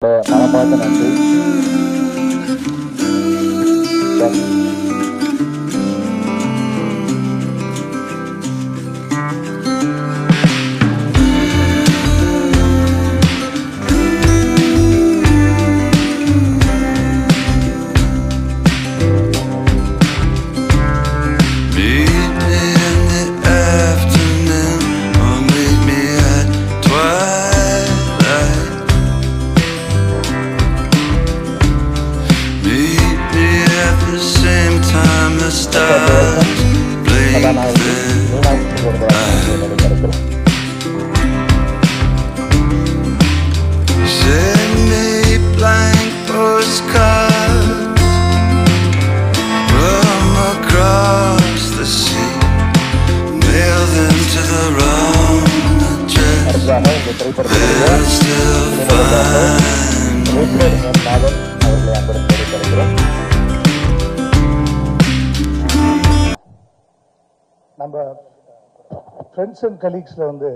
மனமார்ந்த நன்றி. நம்ம ஃப்ரெண்ட்ஸ் அண்ட் கலீக்ஸ்ல வந்து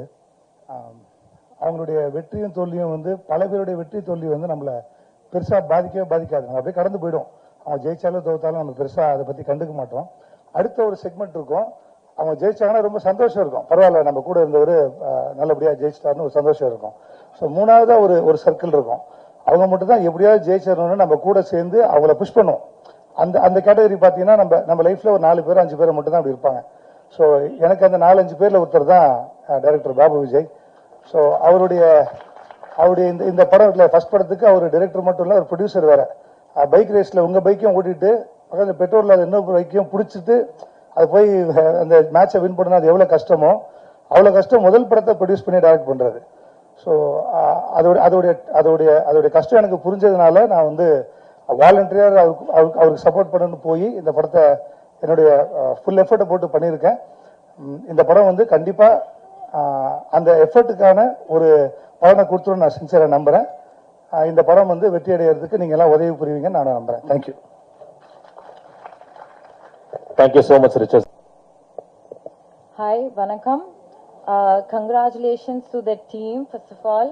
அவங்களுடைய வெற்றியும் தோல்வியும் வந்து பல பேருடைய வெற்றி தோல்வி வந்து நம்மளை பெருசா பாதிக்கவே பாதிக்காது. நம்ம அப்படியே கடந்து போயிடும். அவங்க ஜெயிச்சாலும் தோத்தாலும் நம்ம பெருசா அதை பத்தி கண்டுக்க மாட்டோம். அடுத்த ஒரு செக்மெண்ட் இருக்கும். அவங்க ஜெயிச்சாங்கன்னா ரொம்ப சந்தோஷம் இருக்கும். பரவாயில்ல, நம்ம கூட இருந்தவர் நல்லபடியா ஜெயிச்சிட்டாருன்னு ஒரு சந்தோஷம் இருக்கும். ஸோ மூணாவதா ஒரு சர்க்கிள் இருக்கும். அவங்க மட்டும் தான் எப்படியாவது ஜெயிச்சிடணும்னு நம்ம கூட சேர்ந்து அவங்கள புஷ் பண்ணுவோம். அந்த அந்த கேட்டகரி பார்த்தீங்கன்னா நம்ம லைஃப்ல ஒரு 4 பேர் 5 பேர் மட்டும் தான் அப்படி இருப்பாங்க. ஸோ எனக்கு அந்த 4-5 பேர்ல ஒருத்தர் தான் டைரக்டர் பாபு விஜய். ஸோ அவருடைய இந்த படம் ஃபர்ஸ்ட் படத்துக்கு அவர் டைரக்டர் மட்டும் இல்லை, ஒரு ப்ரொடியூசர் வேற. பைக் ரேஸ்ல உங்க பைக்கையும் ஓட்டிட்டு பக்கத்தில் பெட்ரோல் இன்னொரு பைக்கையும் பிடிச்சிட்டு அது போய் அந்த மேட்சை வின் பண்ணணும். அது எவ்வளவு கஷ்டமோ அவ்வளவு கஷ்டம் முதல் படத்தை ப்ரொடியூஸ் பண்ணி டைரக்ட் பண்றது. ஸோ அதோடைய கஷ்டம் எனக்கு புரிஞ்சதுனால நான் வந்து வாலண்டியர் அவருக்கு சப்போர்ட் பண்ணணும்னு போய் இந்த படத்தை என்னுடைய ஃபுல் எஃபர்ட்டை போட்டு பண்ணியிருக்கேன். இந்த படம் வந்து கண்டிப்பா அந்த எஃபர்ட்டுக்கான ஒரு பலனை கொடுத்துரும் நான் சின்சியரா நம்புறேன். இந்த படம் வந்து வெற்றி அடைகிறதுக்கு நீங்க எல்லாம் உதவி புரிவீங்கன்னு நான் நம்புறேன். Thank you. Thank you so much Richard. Hi, வணக்கம். Congratulations to the team first of all,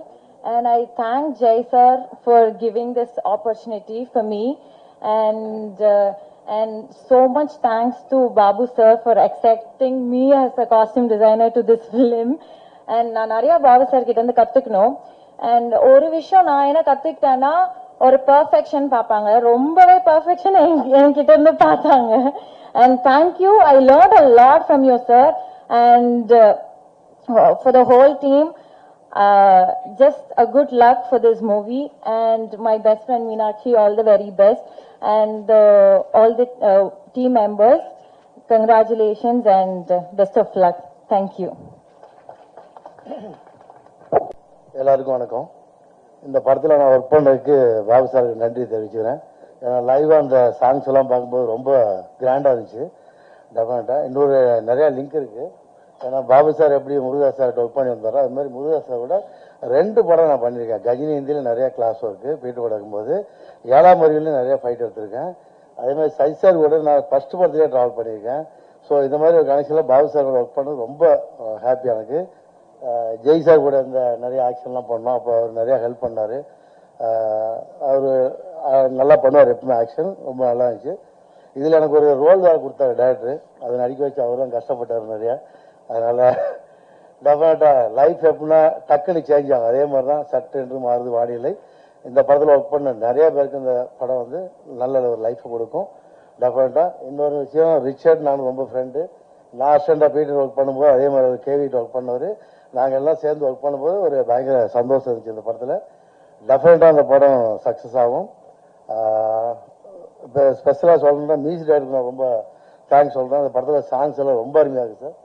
and I thank Jay sir for giving this opportunity for me, and so much thanks to Babu sir for accepting me as a costume designer to this film. And நான் நிறைய Babu sir கிட்ட இருந்து கத்துக்கணும். And ஒரு விஷயம் நான் என்ன கத்துக்கிட்டேன்னா, ஒரு பெர்ஃபெக்ஷன் பார்ப்பாங்க, ரொம்பவே பெர்ஃபெக்ஷன் என்கிட்ட இருந்து பார்த்தாங்க. And thank you, I learned a lot from you sir, and for the whole team, just a good luck for this movie, and my best friend Meenakshi, all the very best, and all the team members, congratulations and best of luck. Thank you. எல்லாருக்கும் வணக்கம். இந்த படத்தில் நான் work பண்ணதுக்கு பாபு சாருக்கு நன்றி தெரிவிச்சுக்கிறேன். ஏன்னா லைவாக அந்த சாங்ஸ் எல்லாம் பார்க்கும்போது ரொம்ப கிராண்டாக இருந்துச்சு. டெஃபினட்டாக இன்னொரு நிறையா லிங்க் இருக்குது. ஏன்னா பாபு சார் எப்படி முருகதாஸ் சார்கிட்ட ஒர்க் பண்ணி வந்தாரோ அது மாதிரி முருகதாஸ் சாரோட 2 படம் நான் பண்ணியிருக்கேன். கஜினி ஹிந்தியில் நிறைய கிளாஸ் ஒர்க்கு பீட்டு கூட இருக்கும்போது, 7ஆம் அறிவிலையும் நிறைய ஃபைட் எடுத்திருக்கேன். அதே மாதிரி சை சார் கூட நான் ஃபர்ஸ்ட் படத்துலேயே ட்ராவல் பண்ணியிருக்கேன். ஸோ இந்த மாதிரி ஒரு கனெக்ஷனில் பாபு சார் கூட ஒர்க் பண்ணது ரொம்ப ஹாப்பி எனக்கு. ஜெய் சார் கூட இந்த நிறைய ஆக்ஷன்லாம் பண்ணோம். அப்போ அவர் நிறையா ஹெல்ப் பண்ணார். அவர் நல்லா பண்ணுவார் எப்பவுமே ஆக்ஷன், ரொம்ப நல்லா இருந்துச்சு. இதில் எனக்கு ஒரு ரோல் வேறு கொடுத்தாரு டைரக்டர், அதை நடிக்க வச்சு அவரும் கஷ்டப்பட்டார் நிறையா. அதனால டெஃபினட்டா லைஃப் எப்படின்னா டக்குன்னு சேஞ்ச் ஆகும். அதே மாதிரி தான் சட்டு என்று மாறுது வானிலை. இந்த படத்தில் ஒர்க் பண்ண நிறைய பேருக்கு இந்த படம் வந்து நல்ல ஒரு லைஃப் கொடுக்கும் டெஃபினட்டா. இன்னொரு விஷயம், ரிச்சர்ட் நானும் ரொம்ப ஃப்ரெண்டு. நான் அசிஸ்டண்டாக பீட்டர் ஒர்க் பண்ணும்போது அதே மாதிரி கேவிட்டு ஒர்க் பண்ணவர். நாங்கள் எல்லாம் சேர்ந்து ஒர்க் பண்ணும்போது ஒரு பயங்கர சந்தோஷம் இருந்துச்சு இந்த படத்தில். டெஃபினட்டாக அந்த படம் சக்ஸஸ் ஆகும். இப்போ ஸ்பெஷலாக சொல்லணும்னா மியூசிக் டைரக்டருக்கு நான் ரொம்ப தேங்க்ஸ் சொல்கிறேன். அந்த படத்தில் சாங்ஸ் எல்லாம் ரொம்ப அருமையாக இருக்குது சார்,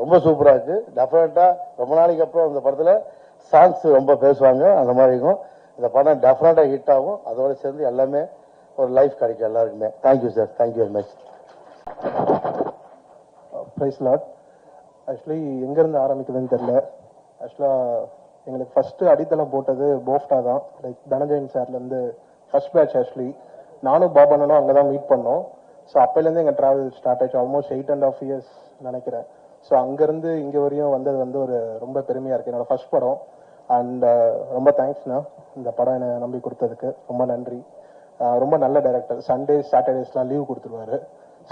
ரொம்ப சூப்பராக இருக்குது. டெஃபினட்டாக ரொம்ப நாளைக்கு அப்புறம் இந்த படத்தில் சாங்ஸ் ரொம்ப பேசுவாங்க. அந்த மாதிரி இருக்கும். இந்த படம் டெஃபினட்டாக ஹிட் ஆகும். அதோடு சேர்ந்து எல்லாமே ஒரு லைஃப் கிடைக்கும் எல்லாருக்குமே. Thank you sir, thank you very much. Praise lord. Actually எங்கேருந்து ஆரம்பிக்குதுன்னு தெரியல. ஆக்சுவலாக எங்களுக்கு ஃபர்ஸ்ட் அடித்தளம் போட்டது போஃப்டா தான். லைக் தனஞ்சயன் சார்லேருந்து ஃபர்ஸ்ட் பேட்ச். ஆக்சுவலி நானும் பாபண்ணனும் அங்கே தான் மீட் பண்ணோம். ஸோ அப்போலேருந்து எங்கள் ட்ராவல் ஸ்டார்ட் ஆச்சு. ஆல்மோஸ்ட் 8.5 years நினைக்கிறேன். ஸோ அங்கேருந்து இங்கே வரையும் வந்தது வந்து ஒரு ரொம்ப பெருமையாக இருக்குது. என்னோட ஃபர்ஸ்ட் படம். அண்ட் ரொம்ப தேங்க்ஸ்ண்ணா இந்த படம் என்னை நம்பி கொடுத்ததுக்கு ரொம்ப நன்றி. ரொம்ப நல்ல டைரக்டர். சண்டே சாட்டர்டேஸ்லாம் லீவ் கொடுத்துருவாரு.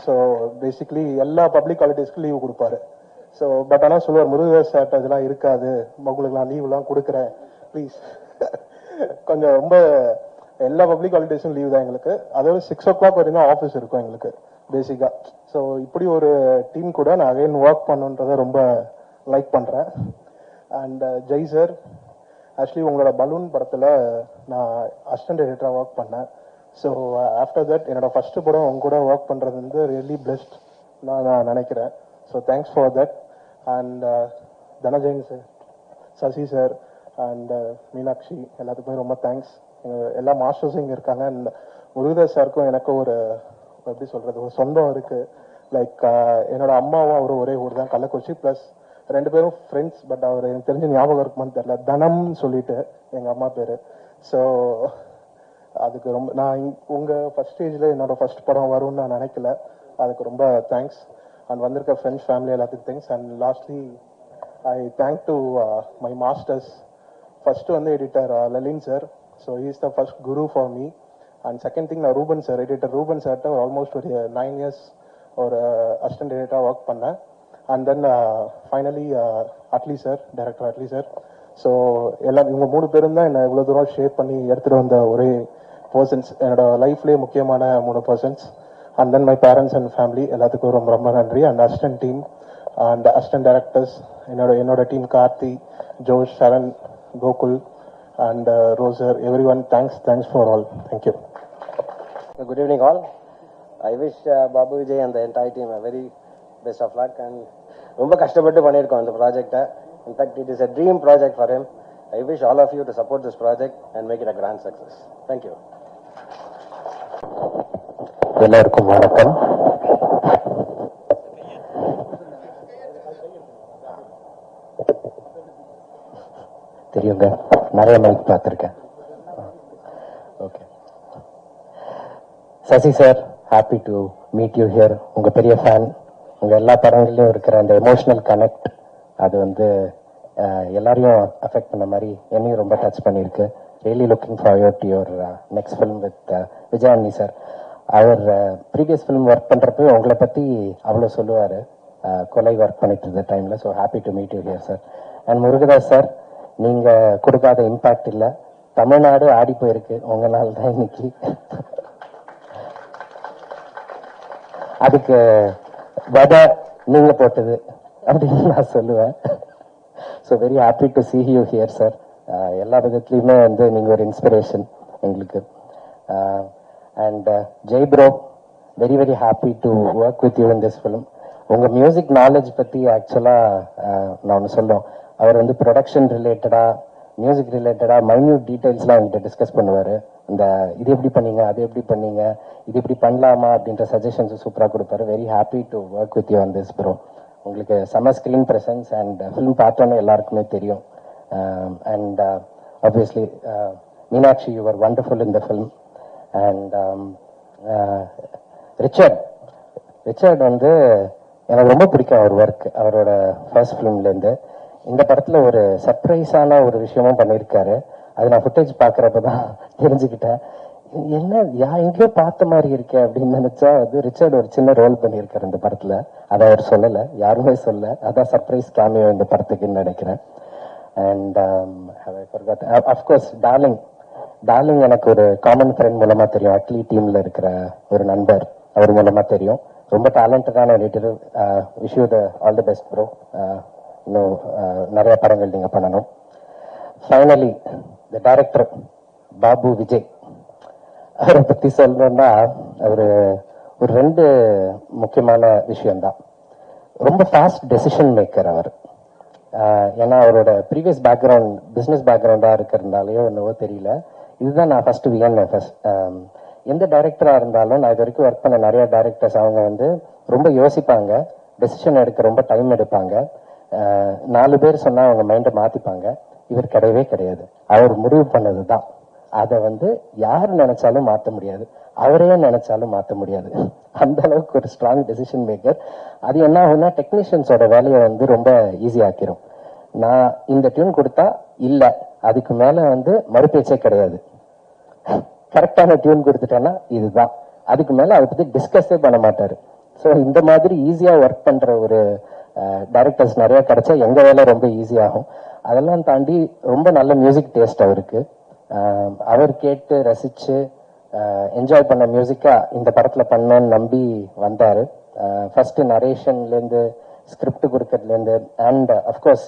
ஸோ பேசிக்கலி எல்லா பப்ளிக் ஹாலிடேஸ்க்கும் லீவ் கொடுப்பாரு. ஸோ பட் ஆனால் சொல்லுவார், முருகதாஸ் சார் இதெல்லாம் இருக்காது, உங்களுக்கு நான் லீவ்லாம் கொடுக்குறேன் ப்ளீஸ். கொஞ்சம் ரொம்ப எல்லா பப்ளிக் ஹாலிடேஸும் லீவ் தான் எங்களுக்கு. அதோட 6 o'clock வரைக்கும் ஆஃபீஸ் இருக்கும் எங்களுக்கு பேசிக்காக. ஸோ இப்படி ஒரு டீம் கூட நான் அகைன் ஒர்க் பண்ணுன்றதை ரொம்ப லைக் பண்ணுறேன். அண்ட் ஜெய் சார், ஆக்சுவலி உங்களோட பலூன் படத்தில் நான் அசிஸ்டன்ட் டைரக்டராக ஒர்க் பண்ணேன். ஸோ ஆஃப்டர் தட் என்னோட ஃபர்ஸ்ட் படம் உங்க கூட ஒர்க் பண்ணுறது வந்து ரியலி பெஸ்ட் நான் நினைக்கிறேன். So thanks for that. And Dhananjayan sir, Sasi sir and Meenakshi எல்லாத்துக்குமே ரொம்ப தேங்க்ஸ். எல்லா மாஸ்டர்ஸும் இங்கே இருக்காங்க. அண்ட் முருகதாஸ் சாருக்கும் எனக்கும் ஒரு எப்படி சொல்றது, ஒரு சொந்தம் இருக்கு. லைக் என்னோட அம்மாவும் அவரும் ஒரே ஊர் தான், கள்ளக்குறிச்சி. ப்ளஸ் 2 பேரும் ஃப்ரெண்ட்ஸ். பட் அவர் எனக்கு தெரிஞ்ச ஞாபகம் இருக்குமான்னு தெரியல, தனம்னு சொல்லிட்டு எங்க அம்மா பேரு. ஸோ அதுக்கு ரொம்ப நான் உங்க ஃபர்ஸ்ட் ஸ்டேஜ்ல என்னோட ஃபர்ஸ்ட் படம் வரும்னு நான் நினைக்கல. அதுக்கு ரொம்ப தேங்க்ஸ். அண்ட் வந்திருக்க ஃப்ரெண்ட்ஸ், ஃபேமிலி எல்லாத்துக்கும் thanks. And lastly I thank to my masters. First வந்து editor Lalin sir. So he is the first guru for me. And second thing, நான் ரூபன் சார், எடிட்டர் ரூபன் சார்ட்ட ஆல்மோஸ்ட் ஒரு 9 years ஒரு அசிஸ்டன்ட் எடிட்டராக ஒர்க் பண்ணேன். And then finally Atlee sir, director Atlee sir. So எல்லாம் இவங்க 3 பேரும் தான் என்னை இவ்வளோ தூரம் ஷேப் பண்ணி எடுத்துகிட்டு வந்த ஒரே பர்சன்ஸ், என்னோட லைஃப்லேயே முக்கியமான 3 persons. And then my parents and family எல்லாத்துக்கும் ரொம்ப ரொம்ப நன்றி. And assistant team and assistant directors, என்னோட team Karthi, Josh, Saran, Gokul and Roser, everyone, thanks for all. Thank you. Good evening all. I wish Babu Vijay and the entire team a very best of luck. And ரொம்ப கஷ்டப்பட்டு பண்ணியிருக்கோம் இந்த ப்ராஜெக்டை. In fact, it is a dream project for him. I wish all of you to support this project and make it a grand success. Thank you. எல்லாருக்கும் வணக்கம். தெரியுங்க, நிறைய mike பார்த்துருக்கேன். Okay, Sasi sir, happy to meet you here. உங்க பெரிய fan. உங்க எல்லா படங்கள்லயும் இருக்கிற அந்த எமோஷனல் கனெக்ட், அது வந்து எல்லாரையும் அஃபெக்ட் பண்ண மாதிரி என்னையும் ரொம்ப டச் பண்ணியிருக்கு. Really looking forward to your next film with விஜயானி சார். அவர் ப்ரீவியஸ் ஃபிலிம் ஒர்க் பண்றப்போ உங்களை பத்தி அவ்வளோ சொல்லுவார், கொலை ஒர்க் பண்ணிட்டு இருந்த டைம்ல. So happy to meet you here sir. And Murugadoss sir, நீங்க கொடுக்காத இம்பாக்ட் இல்ல, தமிழ்நாடு ஆடி போயிருக்கு உங்களால தான் இன்னைக்கு. அதுக்கு வத நீங்க போட்டது அப்படின்னு நான் சொல்லுவேன். So very happy to see you here sir. எல்லா விதத்துலையுமே வந்து நீங்க ஒரு இன்ஸ்பிரேஷன் எங்களுக்கு. And Jai bro, very very happy to work with you in this film. உங்க மியூசிக் நாலேஜ் பத்தி ஆக்சுவலா நான் ஒன்று சொல்லுவோம். அவர் வந்து ப்ரொடக்ஷன் ரிலேட்டடா, மியூசிக் ரிலேட்டடா மைன்யூட் டீடைல்ஸ்லாம் என்கிட்ட டிஸ்கஸ் பண்ணுவாரு. இந்த இது எப்படி பண்ணீங்க, அது எப்படி பண்ணீங்க, இது இப்படி பண்ணலாமா அப்படின்ற சஜஷன்ஸ் சூப்பராக கொடுப்பாரு. Very happy to work with you on this bro. உங்களுக்கு செம ஸ்கிரீன் பிரசன்ஸ் அண்ட் ஃபிலிம் பார்த்தோன்னே எல்லாருக்குமே தெரியும். And obviously Meenakshi, you are wonderful in the film. And Richard வந்து எனக்கு ரொம்ப பிடிக்கும் அவர் ஒர்க். அவரோட ஃபர்ஸ்ட் ஃபிலிம்லேருந்து இந்த படத்துல ஒரு சர்ப்ரைஸான ஒரு விஷயமும் பண்ணியிருக்காரு. அது நான் ஃபுட்டேஜ் பார்க்குறப்பதான் தெரிஞ்சுக்கிட்டேன். என்ன எங்கேயோ பார்த்த மாதிரி இருக்கேன் அப்படின்னு நினைச்சா, அது ரிச்சர்ட் ஒரு சின்ன ரோல் பண்ணியிருக்காரு இந்த படத்துல. அதை அவர் சொல்லலை, யாருமே சொல்ல. அதான் சர்ப்ரைஸ் கேமியோ இந்த படத்துக்குன்னு நினைக்கிறேன். அண்ட் அஃப்கோர்ஸ் டார்லிங் எனக்கு ஒரு காமன் ஃப்ரெண்ட் மூலமா தெரியும். அட்லி டீம்ல இருக்கிற ஒரு நண்பர், அவர் மூலமா தெரியும். ரொம்ப டேலண்டடான editor. Wish you all the best bro. இன்னும் நிறைய படங்கள் நீங்க பண்ணணும். Finally the director Babu Vijay, அவரை பத்தி சொல்லணும்னா அவரு ஒரு 2 முக்கியமான விஷயம்தான். ரொம்ப ஃபாஸ்ட் டெசிஷன் மேக்கர் அவர். ஏன்னா அவரோட ப்ரீவியஸ் பேக்ரவுண்ட் பிஸ்னஸ் பேக்ரவுண்டா இருக்கிறதுனாலயோ என்னவோ தெரியல, இதுதான் நான் ஃபர்ஸ்ட் வியன். எந்த டைரக்டரா இருந்தாலும், நான் இது வரைக்கும் ஒர்க் பண்ண நிறைய டைரக்டர்ஸ், அவங்க வந்து ரொம்ப யோசிப்பாங்க, டெசிஷன் எடுக்க ரொம்ப டைம் எடுப்பாங்க. 4 பேர் சொன்னா அவங்க மைண்டை மாத்திப்பாங்க. இவர் கிடையவே கிடையாது. அவர் முடிவு பண்ணதுதான். அதை வந்து யார் நினைச்சாலும் மாற்ற முடியாது, அவரே நினைச்சாலும் மாற்ற முடியாது. அந்த அளவுக்கு ஒரு ஸ்ட்ராங் டெசிஷன் மேக்கர். அது என்ன ஆகும்னா டெக்னீஷியன்ஸோட வேலையை வந்து ரொம்ப ஈஸி ஆக்கிரும். நான் இந்த டியூன் கொடுத்தா இல்ல, அதுக்கு மேல வந்து மறுபேச்சே கிடையாது. கரெக்டான டியூன் கொடுத்துட்டேன்னா இதுதான், அதுக்கு மேல அதை பத்தி டிஸ்கஸே பண்ண மாட்டாரு. ஸோ இந்த மாதிரி ஈஸியா ஒர்க் பண்ற ஒரு டைரக்டர்ஸ் நிறைய கிடைச்சா எங்க வேலை ரொம்ப ஈஸியாகும். அதெல்லாம் தாண்டி ரொம்ப நல்ல மியூசிக் டேஸ்ட் அவருக்கு. அவர் கேட்டு ரசிச்சு என்ஜாய் பண்ண மியூசிக்கா இந்த படத்துல பண்ணணும்னு நம்பி வந்தாரு. ஃபர்ஸ்ட் நரேஷன்ல இருந்து ஸ்கிரிப்ட் கொடுக்கறதுல இருந்து அண்ட் அஃப்கோர்ஸ்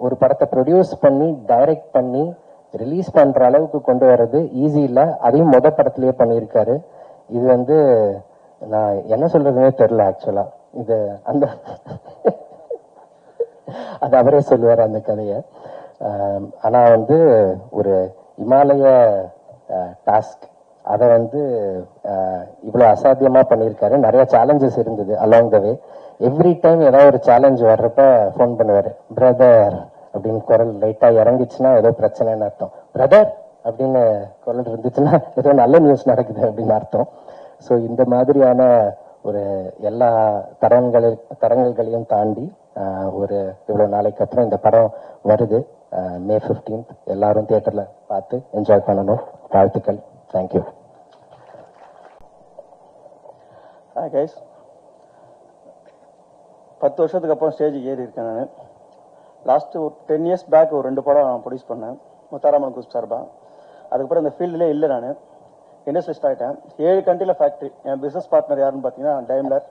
ஒரு படத்தை ப்ரொடியூஸ் பண்ணி டைரக்ட் பண்ணி ரிலீஸ் பண்ற அளவுக்கு கொண்டு வர்றது ஈஸி இல்ல. அதையும் மொத படத்திலேயே பண்ணியிருக்காரு. இது வந்து நான் என்ன சொல்றதுன்னே தெரியல ஆக்சுவலா. இது அந்த அது அவரே சொல்லுவார் அந்த கதைய. ஆனா வந்து ஒரு இமாலய டாஸ்க் அதை வந்து இவ்வளவு அசாத்தியமா பண்ணியிருக்காரு. நிறைய சேலஞ்சஸ் இருந்தது along the way. Every time ஏதாவது ஒரு சேலஞ்ச் வர்றப்ப ஃபோன் பண்ணுவாரு, பிரதர் அப்படின்னு குரல் லைட்டா இறங்கிச்சுன்னா ஏதோ பிரச்சனைன்னு அர்த்தம், பிரதர் அப்படின்னு குரல் இருந்துச்சுன்னா ஏதோ நல்ல நியூஸ் நடக்குது அப்படின்னு அர்த்தம். ஸோ இந்த மாதிரியான ஒரு எல்லா தரங்களையும் தாண்டி ஒரு இவ்வளவு நாளைக்கு அப்புறம் இந்த படம் வருது. May 15th எல்லாரும் தியேட்டர்ல பார்த்து என்ஜாய் பண்ணணும். வாழ்த்துக்கள். தேங்க்யூ. Hi guys. 10 வருஷத்துக்கு அப்புறம் ஸ்டேஜுக்கு ஏறி இருக்கேன் நான். லாஸ்ட் ஒரு 10 years பேக் ஒரு 2 படம் ப்ரொடியூஸ் பண்ணேன் முத்தாராமன் குரூப் சார்பா. அதுக்கப்புறம் இந்த ஃபீல்ட்லேயே இல்லை, நான் இண்டஸ்ட்ரியலிஸ்ட் ஆகிட்டேன். 7 கண்ட்ரியில் ஃபேக்ட்ரி. என் பிஸ்னஸ் பார்ட்னர் யாருன்னு பார்த்தீங்கன்னா Daimler,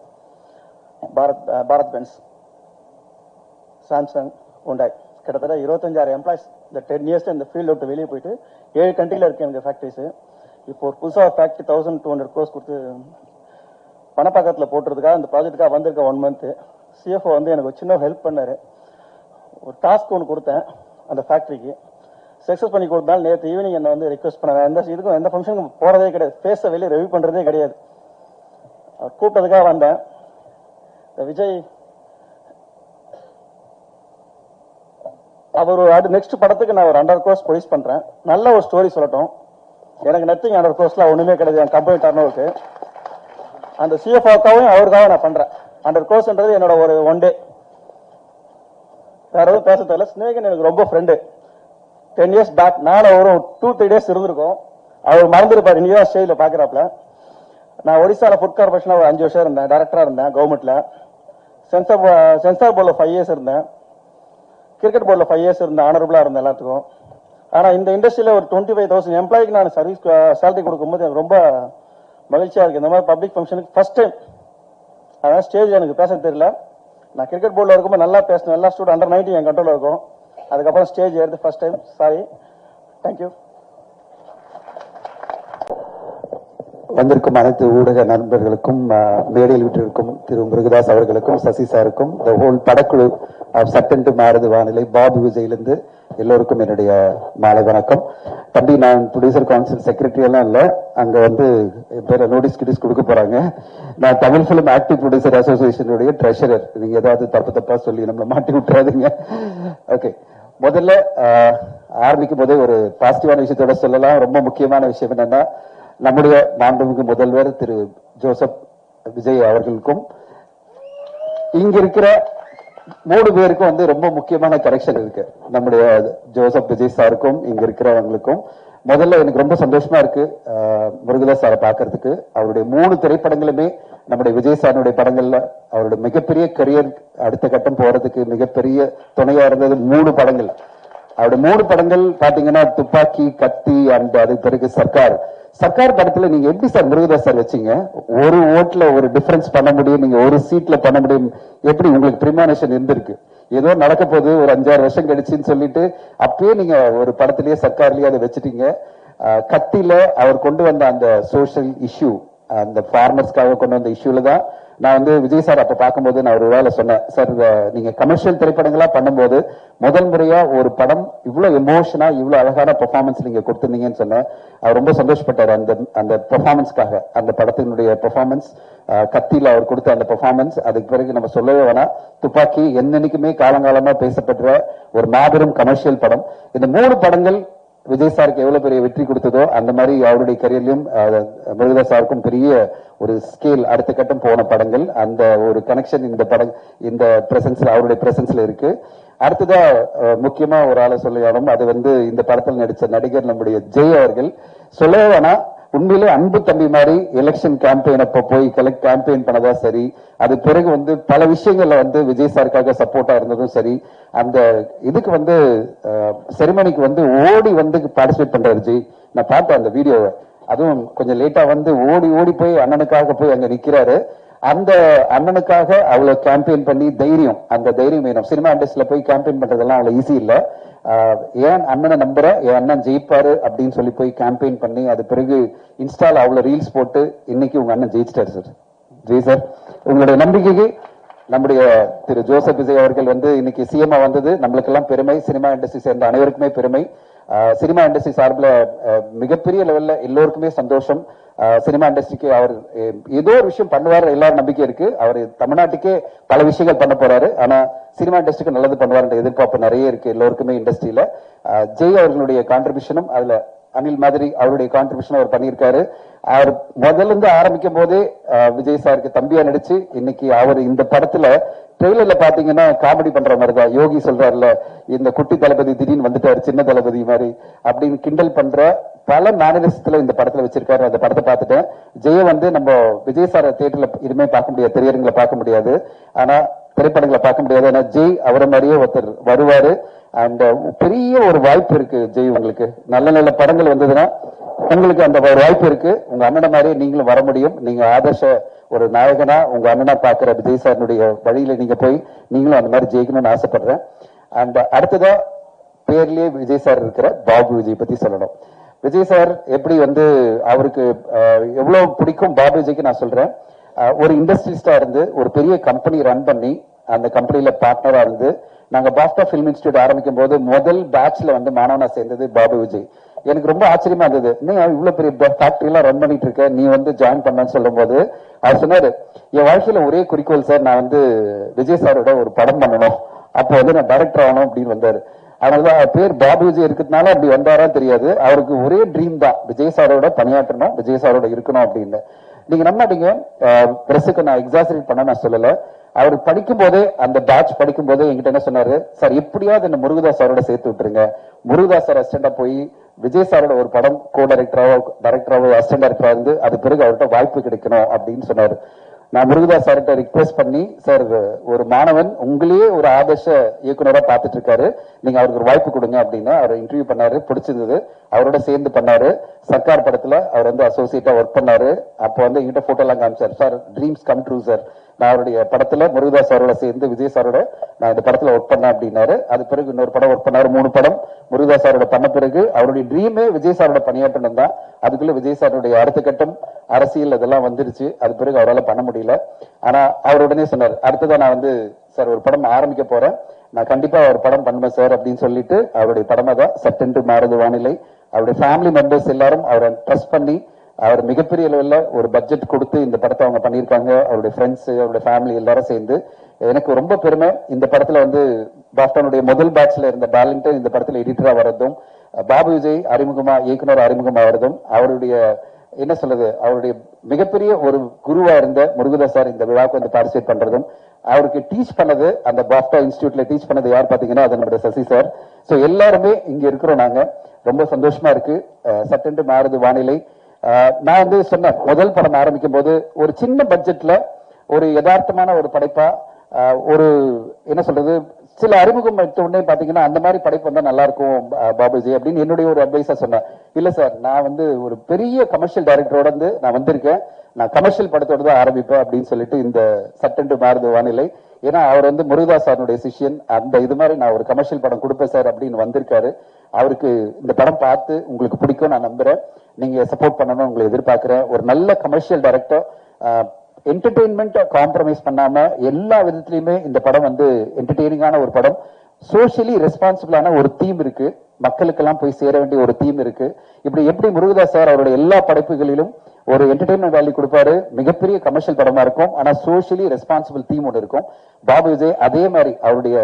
Bharat Benz, Samsung, Hyundai. கிட்டத்தட்ட 25,000 எம்ப்ளாய்ஸ் இந்த 10 years இந்த ஃபீல்ட் விட்டு வெளியே போயிட்டு 7 கண்ட்ரியில் இருக்கு எனக்கு ஃபேக்ட்ரிஸு. இப்போ ஒரு புதுசாக ஃபேக்ட்ரி 1200 crores கொடுத்து பணப்பாக்கத்தில் போட்டுறதுக்காக அந்த ப்ராஜெக்ட்டுக்காக வந்திருக்க 1 month. சிஎஃப்ஓ வந்து எனக்கு ஒரு சின்ன ஹெல்ப் பண்ணாரு. ஒரு டாஸ்க் ஒன்று கொடுத்தேன் அந்த ஃபேக்ட்ரிக்கு, சக்ஸஸ் பண்ணி கொடுத்தாலும் நேற்று ஈவினிங் என்னை வந்து ரிக்வெஸ்ட் பண்ணாங்க. எந்த ஃபங்க்ஷனுக்கும் போகிறதே கிடையாது, ஃபேஸை வெளியே ரிவ்யூ பண்ணுறதே கிடையாது. அவர் கூப்பிட்டதுக்காக வந்தேன். விஜய் அவர் நெக்ஸ்ட் படத்துக்கு நான் ஒரு 100 crores ப்ரொடியூஸ் பண்றேன். நல்ல ஒரு ஸ்டோரி சொல்லட்டும். எனக்கு நத்திங் 100 crores ஒண்ணுமே கிடையாது என் கம்பெனி டர்னோவருக்கு. அந்த சிஎஃப்ஓக்காவும் அவருக்காக நான் பண்றேன். 100 crores என்னோட ஒரு 1 day. வேற எதுவும் பேச தெரியல. ஸ்னேகன் எனக்கு ரொம்ப ஃப்ரெண்டு. 10 years பேக் நான் ஒரு 2-3 days இருந்திருக்கோம். அவர் மறந்துருப்பாரு, நீ தான் ஸ்டேஜில் பாக்குறாப்ல. நான் ஒடிசால ஃபுட் கார்பரேஷன் ஒரு 5 வருஷம் இருந்தேன், டைரக்டரா இருந்தேன் கவர்மெண்ட்ல. சென்சார் போர்டில் 5 years இருந்தேன். கிரிக்கெட் போர்டில் 5 years இருந்தேன், ஆனரபிளா இருந்தேன் எல்லாத்துக்கும். ஆனா இந்த இண்டஸ்ட்ரியில ஒரு 25,000 எம்ப்ளாய்க்கு நான் சர்வீஸ் சேலரி கொடுக்கும்போது எனக்கு ரொம்ப மகிழ்ச்சியா இருக்கு. இந்த மாதிரி பப்ளிக் ஃபங்க்ஷனுக்கு ஃபர்ஸ்ட் டைம். அதான் ஸ்டேஜ் எனக்கு பேச தெரியல. நான் கிரிக்கெட் போர்டில் இருக்கும்போது நல்லா பேசினேன். எல்லா ஸ்டூடெண்ட் அண்டர் 19 என் கண்ட்ரோல் இருக்கும். அதுக்கப்புறம் ஸ்டேஜ் ஏறது ஃபர்ஸ்ட் டைம். சாரி. தேங்க்யூ. வந்திருக்கும் அனைத்து ஊடக நண்பர்களுக்கும், மேடையில் விட்டிருக்கும் திரு முருகதாஸ் அவர்களுக்கும், சசி சாருக்கும், த ஹோல் படக்குழு சட்டென்று மாறுது வானிலை, பாபு விஜயிலிருந்து எல்லோருக்கும் என்னுடைய மாலை வணக்கம். தம்பி, நான் ப்ரொடியூசர் கவுன்சில் செக்ரட்டரி எல்லாம் இல்ல, அங்க வந்து பேர நோட்டீஸ் கிட்டீஸ் கொடுக்க போறாங்க. நான் தமிழ் பிலிம் ஆக்டிவ் ப்ரொடியூசர் அசோசியேஷனுடைய ட்ரெஷரர். நீங்க ஏதாவது தப்பா சொல்லி நம்மளை மாட்டி விட்டுறாதீங்க. ஓகே, முதல்ல ஆரம்பிக்கும் போதே ஒரு பாசிட்டிவான விஷயத்தோட சொல்லலாம். ரொம்ப முக்கியமான விஷயம் என்னன்னா, நம்முடைய மாண்புமிகு முதல்வர் திரு ஜோசப் விஜய் அவர்களுக்கும் இங்க இருக்கிற 3 பேருக்கும் வந்து ரொம்ப முக்கியமான கரெக்ஷன் இருக்கு. நம்முடைய ஜோசப் விஜய் சாருக்கும் இங்க இருக்கிறவங்களுக்கும் முதல்ல எனக்கு ரொம்ப சந்தோஷமா இருக்கு முருகதாஸ் சாரை பாக்குறதுக்கு. அவருடைய 3 திரைப்படங்களுமே நம்முடைய விஜய் சாருடைய படங்கள்ல அவருடைய மிகப்பெரிய கரியர் அடுத்த கட்டம் போறதுக்கு மிகப்பெரிய துணையா இருந்தது 3 படங்கள். அவருடைய 3 படங்கள் பாத்தீங்கன்னா துப்பாக்கி, கத்தி அண்ட் அதுக்கு பிறகு சர்க்கார் படத்துல நீங்க எப்படி சார் முருகதாஸ் சார் வச்சீங்க? ஒரு ஓட்டுல ஒரு டிஃபரன்ஸ் பண்ண முடியும், நீங்க ஒரு சீட்ல பண்ண முடியும். எப்படி உங்களுக்கு பிரிமானேஷன் இருந்திருக்கு? ஏதோ நடக்க போது ஒரு 5-6 வருஷம் கழிச்சுன்னு சொல்லிட்டு அப்பயே நீங்க ஒரு படத்திலேயே சர்க்கார்லயே அதை வச்சுட்டீங்க. கத்தில அவர் கொண்டு வந்த அந்த சோஷியல் இஷ்யூ, அந்த ஃபார்மர்ஸ்க்காக கொண்டு வந்த இஷ்யூல தான் நான் வந்து விஜய் சார் அப்ப பார்க்கும்போது நான் ஒரு வேலை சொன்னேன், சார் நீங்க கமர்ஷியல் திரைப்படங்களா பண்ணும்போது முதல் முறையா ஒரு படம் இவ்வளவு எமோஷனா இவ்வளவு அழகான பெர்ஃபார்மன்ஸ் நீங்க கொடுத்திருந்தீங்கன்னு சொன்னேன். அவர் ரொம்ப சந்தோஷப்பட்டார் அந்த பெர்ஃபார்மன்ஸ்க்காக. அந்த படத்தினுடைய பெர்ஃபார்மன்ஸ், கத்தியில அவர் கொடுத்த அந்த பெர்ஃபார்மன்ஸ், அதுக்கு பிறகு நம்ம சொல்லவே வேணாம். துப்பாக்கி என்னன்னைக்குமே காலங்காலமா பேசப்படுற ஒரு மாபெரும் கமர்ஷியல் படம். இந்த 3 படங்கள் விஜய் சாருக்கு எவ்வளவு பெரிய வெற்றி கொடுத்ததோ அந்த மாதிரி அவருடைய கரியர்லயும் முருகதாஸ் சாருக்கும் பெரிய ஒரு ஸ்கேல் அடுத்த கட்டம் போன படங்கள். அந்த ஒரு கனெக்ஷன் இந்த பிரசன்ஸ்ல அவருடைய பிரசன்ஸ்ல இருக்கு. அடுத்ததா முக்கியமா ஒரு ஆளை சொல்லணும், அது இந்த படத்தில் நடிச்ச நடிகர் நம்முடைய ஜெய் அவர்கள். சொல்லவே வேணா, உண்மையிலே அன்பு தம்பி மாதிரி எலெக்ஷன் கேம்பெயின் அப்ப போய் கேம்பெயின் பண்ணதா சரி, அது பிறகு பல விஷயங்கள்ல விஜய் சாருக்காக சப்போர்ட்டா இருந்ததும் சரி, அந்த இதுக்கு செரிமனிக்கு ஓடி பார்ட்டிசிபேட் பண்றாரு ஜெய். நான் பார்த்தேன் அந்த வீடியோவை, அதுவும் கொஞ்சம் லேட்டா ஓடி ஓடி போய் அண்ணனுக்காக போய் அங்க நிக்கிறாரு. அந்த அண்ணனுக்காக அவ்வளவு கேம்பெயின் பண்ணி அந்த தைரியம் வேணும். சினிமா இண்டஸ்ட்ரியில போய் கேம்பெயின் பண்றதெல்லாம் அவ்வளவு ஈஸி இல்ல. ஏன் அண்ணனை நம்புற, என் அண்ணன் ஜெயிப்பாரு அப்படின்னு சொல்லி போய் கேம்பெயின் பண்ணி அது பிறகு இன்ஸ்டால அவ்வளவு ரீல்ஸ் போட்டு இன்னைக்கு உங்க அண்ணன் ஜெயிச்சிட்டாரு சார். ஜெய் சார், உங்களுடைய நம்பிக்கைக்கு நம்முடைய திரு ஜோசப் விஜய் அவர்கள் இன்னைக்கு சிஎம்ஆ வந்தது நம்மளுக்கெல்லாம் பெருமை. சினிமா இண்டஸ்ட்ரி சேர்ந்த அனைவருக்குமே பெருமை. சினிமா இண்டஸ்ட்ரி சார்பில் மிகப்பெரிய லெவல்ல எல்லோருக்குமே சந்தோஷம். சினிமா இண்டஸ்ட்ரிக்கு அவர் ஏதோ ஒரு விஷயம் பண்ணுவார், எல்லாரும் நம்பிக்கை இருக்கு. அவர் தமிழ்நாட்டுக்கே பல விஷயங்கள் பண்ண போறாரு, ஆனா சினிமா இண்டஸ்ட்ரிக்கு நல்லது பண்ணுவார் எதிர்பார்ப்பு நிறைய இருக்கு எல்லோருக்குமே இண்டஸ்ட்ரியில. ஜெய் அவர்களுடைய கான்ட்ரிபியூஷனும் அதுல அனில் மாதிரி அவருடைய கான்ட்ரிபியூஷன் அவர் பண்ணியிருக்காரு. அவர் முதல்ல ஆரம்பிக்கும் போதே விஜய் சாருக்கு தம்பியா நடிச்சு இன்னைக்கு அவர் இந்த படத்துல ட்ரெய்லர்ல பாத்தீங்கன்னா காமெடி பண்ற மாதிரி தான். யோகி சொல்றாருல, இந்த குட்டி தளபதி திடீர்னு வந்துட்டாரு சின்ன தளபதி மாதிரி அப்படின்னு கிண்டல் பண்ற பல மேனரிசத்துல இந்த படத்துல வச்சிருக்காரு. அந்த படத்தை பார்த்துட்டேன். ஜெய நம்ம விஜய் சார தியேட்டர்ல இதுமே பார்க்க முடியாது, திரையரங்களை பார்க்க முடியாது, ஆனா திரைப்படங்களை பார்க்க முடியாது. ஆனா ஜெய் அவரை மாதிரியே ஒருத்தர் வருவாரு. அந்த பெரிய ஒரு வாய்ப்பு இருக்கு ஜெய், உங்களுக்கு நல்ல நல்ல படங்கள் வந்ததுன்னா உங்களுக்கு அந்த ஒரு வாய்ப்பு இருக்கு. உங்க அண்ணனை மாதிரியே நீங்களும் வர முடியும். நீங்க ஆதர்ஷ ஒரு நாயகனா உங்க அண்ணனா பாக்குற விஜய் சாருடைய வழியில நீங்க போய் நீங்களும் அந்த மாதிரி ஜெயிக்கணும்னு ஆசைப்படுறேன். அண்ட் அடுத்ததா பேர்லயே விஜய் சார் இருக்கிற பாபு விஜய் பத்தி சொல்லணும். விஜய் சார் எப்படி அவருக்கு எவ்வளவு பிடிக்கும் பாபு விஜய்க்கு நான் சொல்றேன். ஒரு இண்டஸ்ட்ரியலிஸ்டா இருந்து ஒரு பெரிய கம்பெனி ரன் பண்ணி அந்த கம்பெனில பார்ட்னரா இருந்து நாங்க பாஃப்டா பிலிம் இன்ஸ்டியூட் ஆரம்பிக்கும் போது முதல் பேட்ச்ல மாணவனா சேர்ந்தது பாபு விஜய். எனக்கு ரொம்ப ஆச்சரியமா இருந்தது, நீ இவ்வளவு பெரிய ஃபேக்டரி எல்லாம் ரன் பண்ணிட்டு இருக்க, நீ ஜாயின் பண்ணன்னு சொல்லும் போது அவர் சொன்னாரு, என் வாழ்க்கையில ஒரே குறிக்கோள் சார், நான் விஜய் சாரோட ஒரு படம் பண்ணணும், அப்போ நான் டைரக்டர் ஆகணும் அப்படின்னு வந்தாரு. அதனாலதான் பேர் பாபு விஜய் இருக்கிறதுனால அப்படி வந்தாரா தெரியாது. அவருக்கு ஒரே ட்ரீம் தான், விஜய் சாரோட பணியாற்றணும், விஜய் சாரோட இருக்கணும் அப்படின்னு. நீங்க நம்ப மாட்டீங்க, பிரஸுக்கு நான் எக்ஸாசரேட் பண்ண நான் சொல்லல. அவர் படிக்கும் போதே அந்த பேட்ச் படிக்கும் போதே என்கிட்ட என்ன சொன்னாரு, சார் எப்படியாவது என்ன முருகதாஸ் சாரோட சேர்த்து விட்டுருங்க, முருகதாஸ் சார் அசிஸ்டண்டா போய் விஜய் சாரோட ஒரு படம் கோ டைரக்டராவோ அசிஸ்டன்ட் டைரக்டரா இருந்து அது பிறகு அவர்கிட்ட வாய்ப்பு கிடைக்கணும் அப்படின்னு சொன்னாரு. நான் முருகதாஸ் சார்கிட்ட ரிக்வெஸ்ட் பண்ணி, சார் ஒரு மாணவன் உங்களையே ஒரு ஆதர்ஷ இயக்குனரா பார்த்துட்டு இருக்காரு, நீங்க அவருக்கு ஒரு வாய்ப்பு கொடுங்க அப்படின்னு அவர் இன்டர்வியூ பண்ணாரு. பிடிச்சிருந்தது, அவரோட சேர்ந்து பண்ணாரு. சர்க்கார் படத்துல அவர் அசோசியேட்டா ஒர்க் பண்ணாரு. அப்போ என்கிட்ட போட்டோ எல்லாம் காமிச்சார். Sir dreams come true sir, நான் அவருடைய படத்துல முருகதாஸ் சாரோட சேர்ந்து விஜய் சாரோட நான் இந்த படத்துல ஒர்க் பண்ணேன் அப்படின்னாரு. அது பிறகு இன்னொரு படம் ஒர்க் பண்ணாரு, 3 படம் முருகதாஸ் சாரோட பண்ண பிறகு அவருடைய ட்ரீமே விஜய் சாரோட பணியாற்றணும் தான். அதுக்குள்ள விஜய் சாரோடைய அடுத்த கட்டம் அரசியல் அதெல்லாம் வந்துருச்சு. அது பிறகு அவரால் பண்ண முடியல. ஆனா அவர் உடனே சொன்னார், அடுத்ததான் நான் சார் ஒரு படம் ஆரம்பிக்க போறேன், நான் கண்டிப்பா ஒரு படம் பண்ணுவேன் சார் அப்படின்னு சொல்லிட்டு அவருடைய படமா தான் சட்டென்று மாறுது வானிலை. அவருடைய ஃபேமிலி மெம்பர்ஸ் எல்லாரும் அவரை ட்ரஸ்ட் பண்ணி அவர் மிகப்பெரிய லெவல்ல ஒரு பட்ஜெட் கொடுத்து இந்த படத்தை அவங்க பண்ணியிருக்காங்க. அவருடைய ஃப்ரெண்ட்ஸ், அவருடைய ஃபேமிலி எல்லாரும் சேர்ந்து. எனக்கு ரொம்ப பெருமை, இந்த படத்துல பாஃப்டானுடைய முதல் பேட்ச்ல இருந்த டார்லிங்டன் இந்த படத்துல எடிட்டரா வர்றதும், பாபு விஜய் அறிமுகமா இயக்குனர் அறிமுகமா வர்றதும், அவருடைய என்ன சொல்றது, அவருடைய மிகப்பெரிய ஒரு குருவா இருந்த முருகதாஸ் சார் இந்த விழாவுக்கு பார்ட்டிசிபேட் பண்றதும், அவருக்கு டீச் பண்ணது அந்த பாஃப்டா இன்ஸ்டிடியூட்ல டீச் பண்ணது யார் பாத்தீங்கன்னா அது நம்முடைய சசி சார். சோ எல்லாருமே இங்க இருக்கிறோம். நாங்க ரொம்ப சந்தோஷமா இருக்கு. சட்டென்று மாறுது வானிலை. நான் சொன்னேன், முதல் படம் ஆரம்பிக்கும் போது ஒரு சின்ன பட்ஜெட்ல ஒரு யதார்த்தமான ஒரு படைப்பா ஒரு என்ன சொல்றது, சில அறிமுகம் எடுத்த உடனே பாத்தீங்கன்னா அந்த மாதிரி படைப்பு வந்தா நல்லா இருக்கும் பாபுஜி அப்படின்னு என்னுடைய ஒரு அட்வைஸா சொன்னேன். இல்ல சார், நான் ஒரு பெரிய கமர்ஷியல் டைரக்டரோட நான் வந்திருக்கேன், நான் கமர்ஷியல் படத்தோட தான் ஆரம்பிப்பேன் அப்படின்னு சொல்லிட்டு இந்த சட்டென்று மாறுது வானிலை. ஏன்னா அவர் முருகதாஸ் சாருடைய சிஷியன், அந்த இது மாதிரி நான் ஒரு கமர்ஷியல் படம் கொடுப்பேன் சார் அப்படின்னு வந்திருக்காரு. அவருக்கு இந்த படம் பார்த்து உங்களுக்கு பிடிக்கும் நான் நம்புறேன், நீங்க சப்போர்ட் பண்ணணும் உங்களை எதிர்பார்க்கிறேன். ஒரு நல்ல கமர்ஷியல் டைரக்டர், என்டர்டெயின்மெண்ட் காம்ப்ரமைஸ் பண்ணாம எல்லா விதத்திலயுமே இந்த படம் என்டர்டெய்னிங்கான ஒரு படம். சோசியலி ரெஸ்பான்சிபிளான ஒரு தீம் இருக்கு, மக்களுக்கெல்லாம் போய் சேர வேண்டிய ஒரு தீம் இருக்கு. இப்படி எப்படி முருகதாஸ் சார் அவருடைய எல்லா படைப்புகளிலும் ஒரு என்டர்டெயின்மெண்ட் வேல்யூ கொடுப்பாரு, மிகப்பெரிய கமர்ஷியல் படமா இருக்கும், ஆனா சோசியலி ரெஸ்பான்சிபிள் தீம் ஒன்று இருக்கும். பாபு விஜய் அதே மாதிரி அவருடைய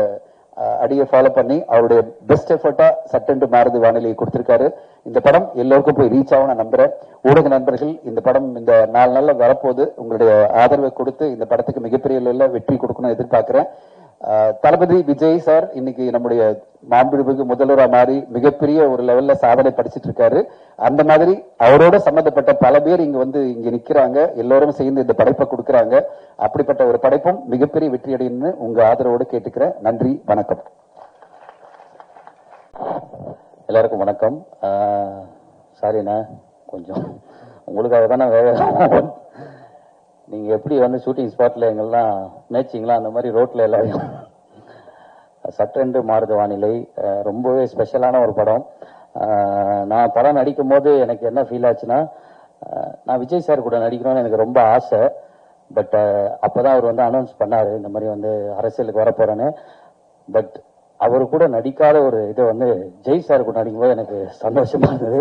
அடியை ஃபாலோ பண்ணி அவருடைய பெஸ்ட் எஃபர்ட்டா சட்டென்று மாறுது வானிலையை கொடுத்திருக்காரு. இந்த படம் எல்லோருக்கும் போய் ரீச் ஆகும் நான் நம்புறேன். ஊடக நண்பர்கள், இந்த படம் இந்த 4 நாள்ல வரப்போது உங்களுடைய ஆதரவை கொடுத்து இந்த படத்துக்கு மிகப்பெரிய அளவில் வெற்றி கொடுக்கணும் எதிர்பார்க்கிறேன். தளபதி விஜய் சார் இன்னைக்கு நம்முடைய மாண்புமிகு முதல்வரா மாறி மிகப்பெரிய ஒரு லெவல்ல சாதனை படிச்சிட்டு இருக்காரு. அந்த மாதிரி அவரோட சம்பந்தப்பட்ட பல பேர் இங்க நிக்கிறாங்க. எல்லோரும் சேர்ந்து இந்த படைப்பை கொடுக்கறாங்க. அப்படிப்பட்ட ஒரு படைப்பும் மிகப்பெரிய வெற்றி அடையணும்னு உங்க ஆதரவோடு கேட்டுக்கிறேன். நன்றி, வணக்கம். எல்லாருக்கும் வணக்கம். சாரிண்ணா, கொஞ்சம் உங்களுக்காக தானே நீங்க எப்படி ஷூட்டிங் ஸ்பாட்ல எங்கெல்லாம் மேட்சிங்லாம் அந்த மாதிரி ரோட்ல எல்லாரையும் சட்டென்று மாறுது வானிலை ரொம்பவே ஸ்பெஷலான ஒரு படம். நான் படம் நடிக்கும் போது எனக்கு என்ன ஃபீல் ஆச்சுன்னா, நான் விஜய் சார் கூட நடிக்கணும்னு எனக்கு ரொம்ப ஆசை. பட் அப்பதான் அவர் அனௌன்ஸ் பண்ணாரு இந்த மாதிரி அரசியலுக்கு வரப்போறேன்னு. பட் அவரு கூட நடிக்காத ஒரு இதை ஜெய் சார் கூட நடிக்கும்போது எனக்கு சந்தோஷமா இருந்தது.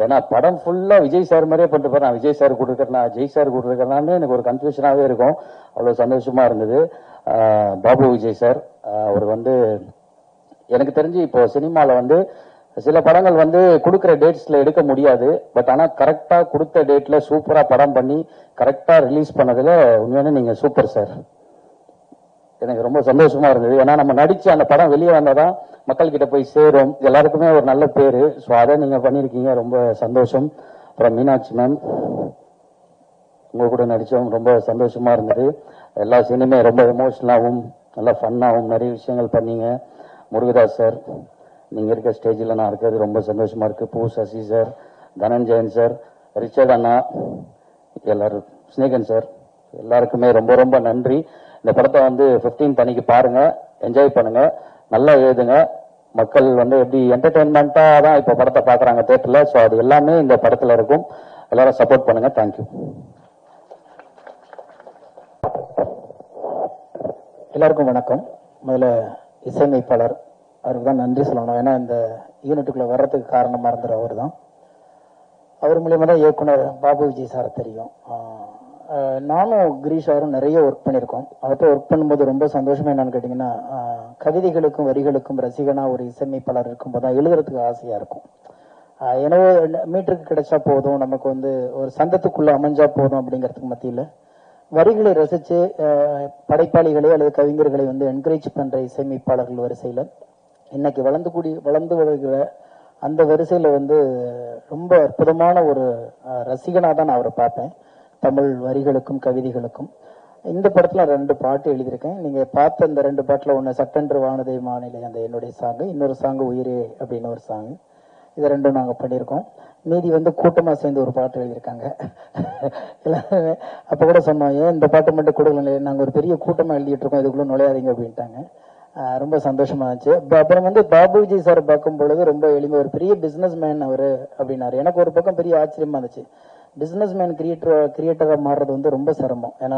ஏன்னா படம் ஃபுல்லா விஜய் சார் மாதிரியே பண்ணிட்டு போறேன். நான் விஜய் சார் கூட இருக்கிறேன்னா ஜெய் சார் கூட இருக்கிறனான்னு எனக்கு ஒரு கன்ஃபியூஷனாவே இருக்கும். அவ்வளவு சந்தோஷமா இருந்தது. பாபு விஜய் சார் அவர் எனக்கு தெரிஞ்சு இப்போ சினிமால சில படங்கள் கொடுக்கிற டேட்ஸ்ல எடுக்க முடியாது. பட் ஆனா கரெக்டா கொடுத்த டேட்ல சூப்பரா படம் பண்ணி கரெக்டா ரிலீஸ் பண்ணதுல உண்மையான நீங்க சூப்பர் சார். எனக்கு ரொம்ப சந்தோஷமா இருந்தது. ஏன்னா நம்ம நடிச்சு அந்த படம் வெளியே வந்தாதான் மக்கள் கிட்ட போய் சேரும், எல்லாருக்குமே ஒரு நல்ல பேரு. ஸோ அதை நீங்க பண்ணிருக்கீங்க, ரொம்ப சந்தோஷம். அப்புறம் மீனாட்சி மேம், உங்க கூட நடிச்சோம், ரொம்ப சந்தோஷமா இருந்தது. எல்லா சீனுமே ரொம்ப எமோஷனலாகவும் நல்லா ஃபன்னாகவும் நிறைய விஷயங்கள் பண்ணீங்க. முருகதாஸ் சார், நீங்க இருக்க ஸ்டேஜில் நான் இருக்கிறது ரொம்ப சந்தோஷமா இருக்கு. Poo Sasi sir, Dhananjayan sir, Richard அண்ணா, எல்லாரும், ஸ்னேகன் சார், எல்லாருக்குமே ரொம்ப ரொம்ப நன்றி. இந்த படத்தை 15 அன்னைக்கு பாருங்க, என்ஜாய் பண்ணுங்க, நல்லா எழுதுங்க. மக்கள் எப்படி என்டர்டைன்மெண்டா தான் இப்ப படத்தை பாக்குறாங்க தியேட்டர்ல. ஸோ அது எல்லாமே இந்த படத்துல இருக்கும். எல்லாரும் சப்போர்ட் பண்ணுங்க. தேங்க்யூ. எல்லாருக்கும் வணக்கம். முதல்ல இசையமைப்பாளர் அவருக்கு தான் நன்றி சொல்லணும். ஏன்னா இந்த யூனிட்டுக்குள்ள வர்றதுக்கு காரணமா இருந்தார் அவர் தான். அவர் மூலியமா தான் இயக்குனர் பாபு விஜய் சார் தெரியும். நானும் கிரீஷ் அவரும் நிறைய ஒர்க் பண்ணியிருக்கோம். அவர்கிட்ட ஒர்க் பண்ணும்போது ரொம்ப சந்தோஷமா என்னன்னு கேட்டீங்கன்னா, கவிதைகளுக்கும் வரிகளுக்கும் ரசிகனா ஒரு இசையமைப்பாளர் இருக்கும்போது தான் எழுதுறதுக்கு ஆசையா இருக்கும். எனவே மீட்டருக்கு கிடைச்சா போதும், நமக்கு ஒரு சந்தத்துக்குள்ள அமைஞ்சா போதும் அப்படிங்கிறதுக்கு மத்தியில் வரிகளை ரசிச்சு படைப்பாளிகளை அல்லது கவிஞர்களை என்கரேஜ் பண்ற இசையமைப்பாளர்கள் வரிசையில இன்னைக்கு வளர்ந்து வருகிற அந்த வரிசையில ரொம்ப அற்புதமான ஒரு ரசிகனா தான் நான் அவரை பார்ப்பேன். தமிழ் வரிகளுக்கும் கவிதைகளுக்கும். இந்த படத்துல 2 பாட்டு எழுதியிருக்கேன். நீங்க பார்த்த இந்த 2 பாட்டுல ஒண்ணு சட்டென்று வானதை மாநிலை அந்த என்னுடைய சாங், இன்னொரு சாங் உயிரே அப்படின்னு ஒரு சாங். இது 2ம் நாங்க பண்ணியிருக்கோம். மீதி கூட்டமா சேர்ந்து ஒரு பாட்டு எழுதியிருக்காங்க. எல்லாருமே அப்ப கூட சொன்னோம், ஏன் இந்த பாட்டு மட்டும் கொடுக்கல, நாங்க ஒரு பெரிய கூட்டமா எழுதிட்டு இருக்கோம், இதுக்குள்ள நுழையாதீங்க அப்படின்ட்டாங்க. ரொம்ப சந்தோஷமா இருந்துச்சு. அப்புறம் பாபு விஜய் சார் பார்க்கும் பொழுது ரொம்ப எளிமை, ஒரு பெரிய பிசினஸ் மேன் அவரு அப்படின்னாரு. எனக்கு ஒரு பக்கம் பெரிய ஆச்சரியமா இருந்துச்சு. பிசினஸ் மேன் கிரியேட்டரா மாறுறது ரொம்ப சிரமம். ஏன்னா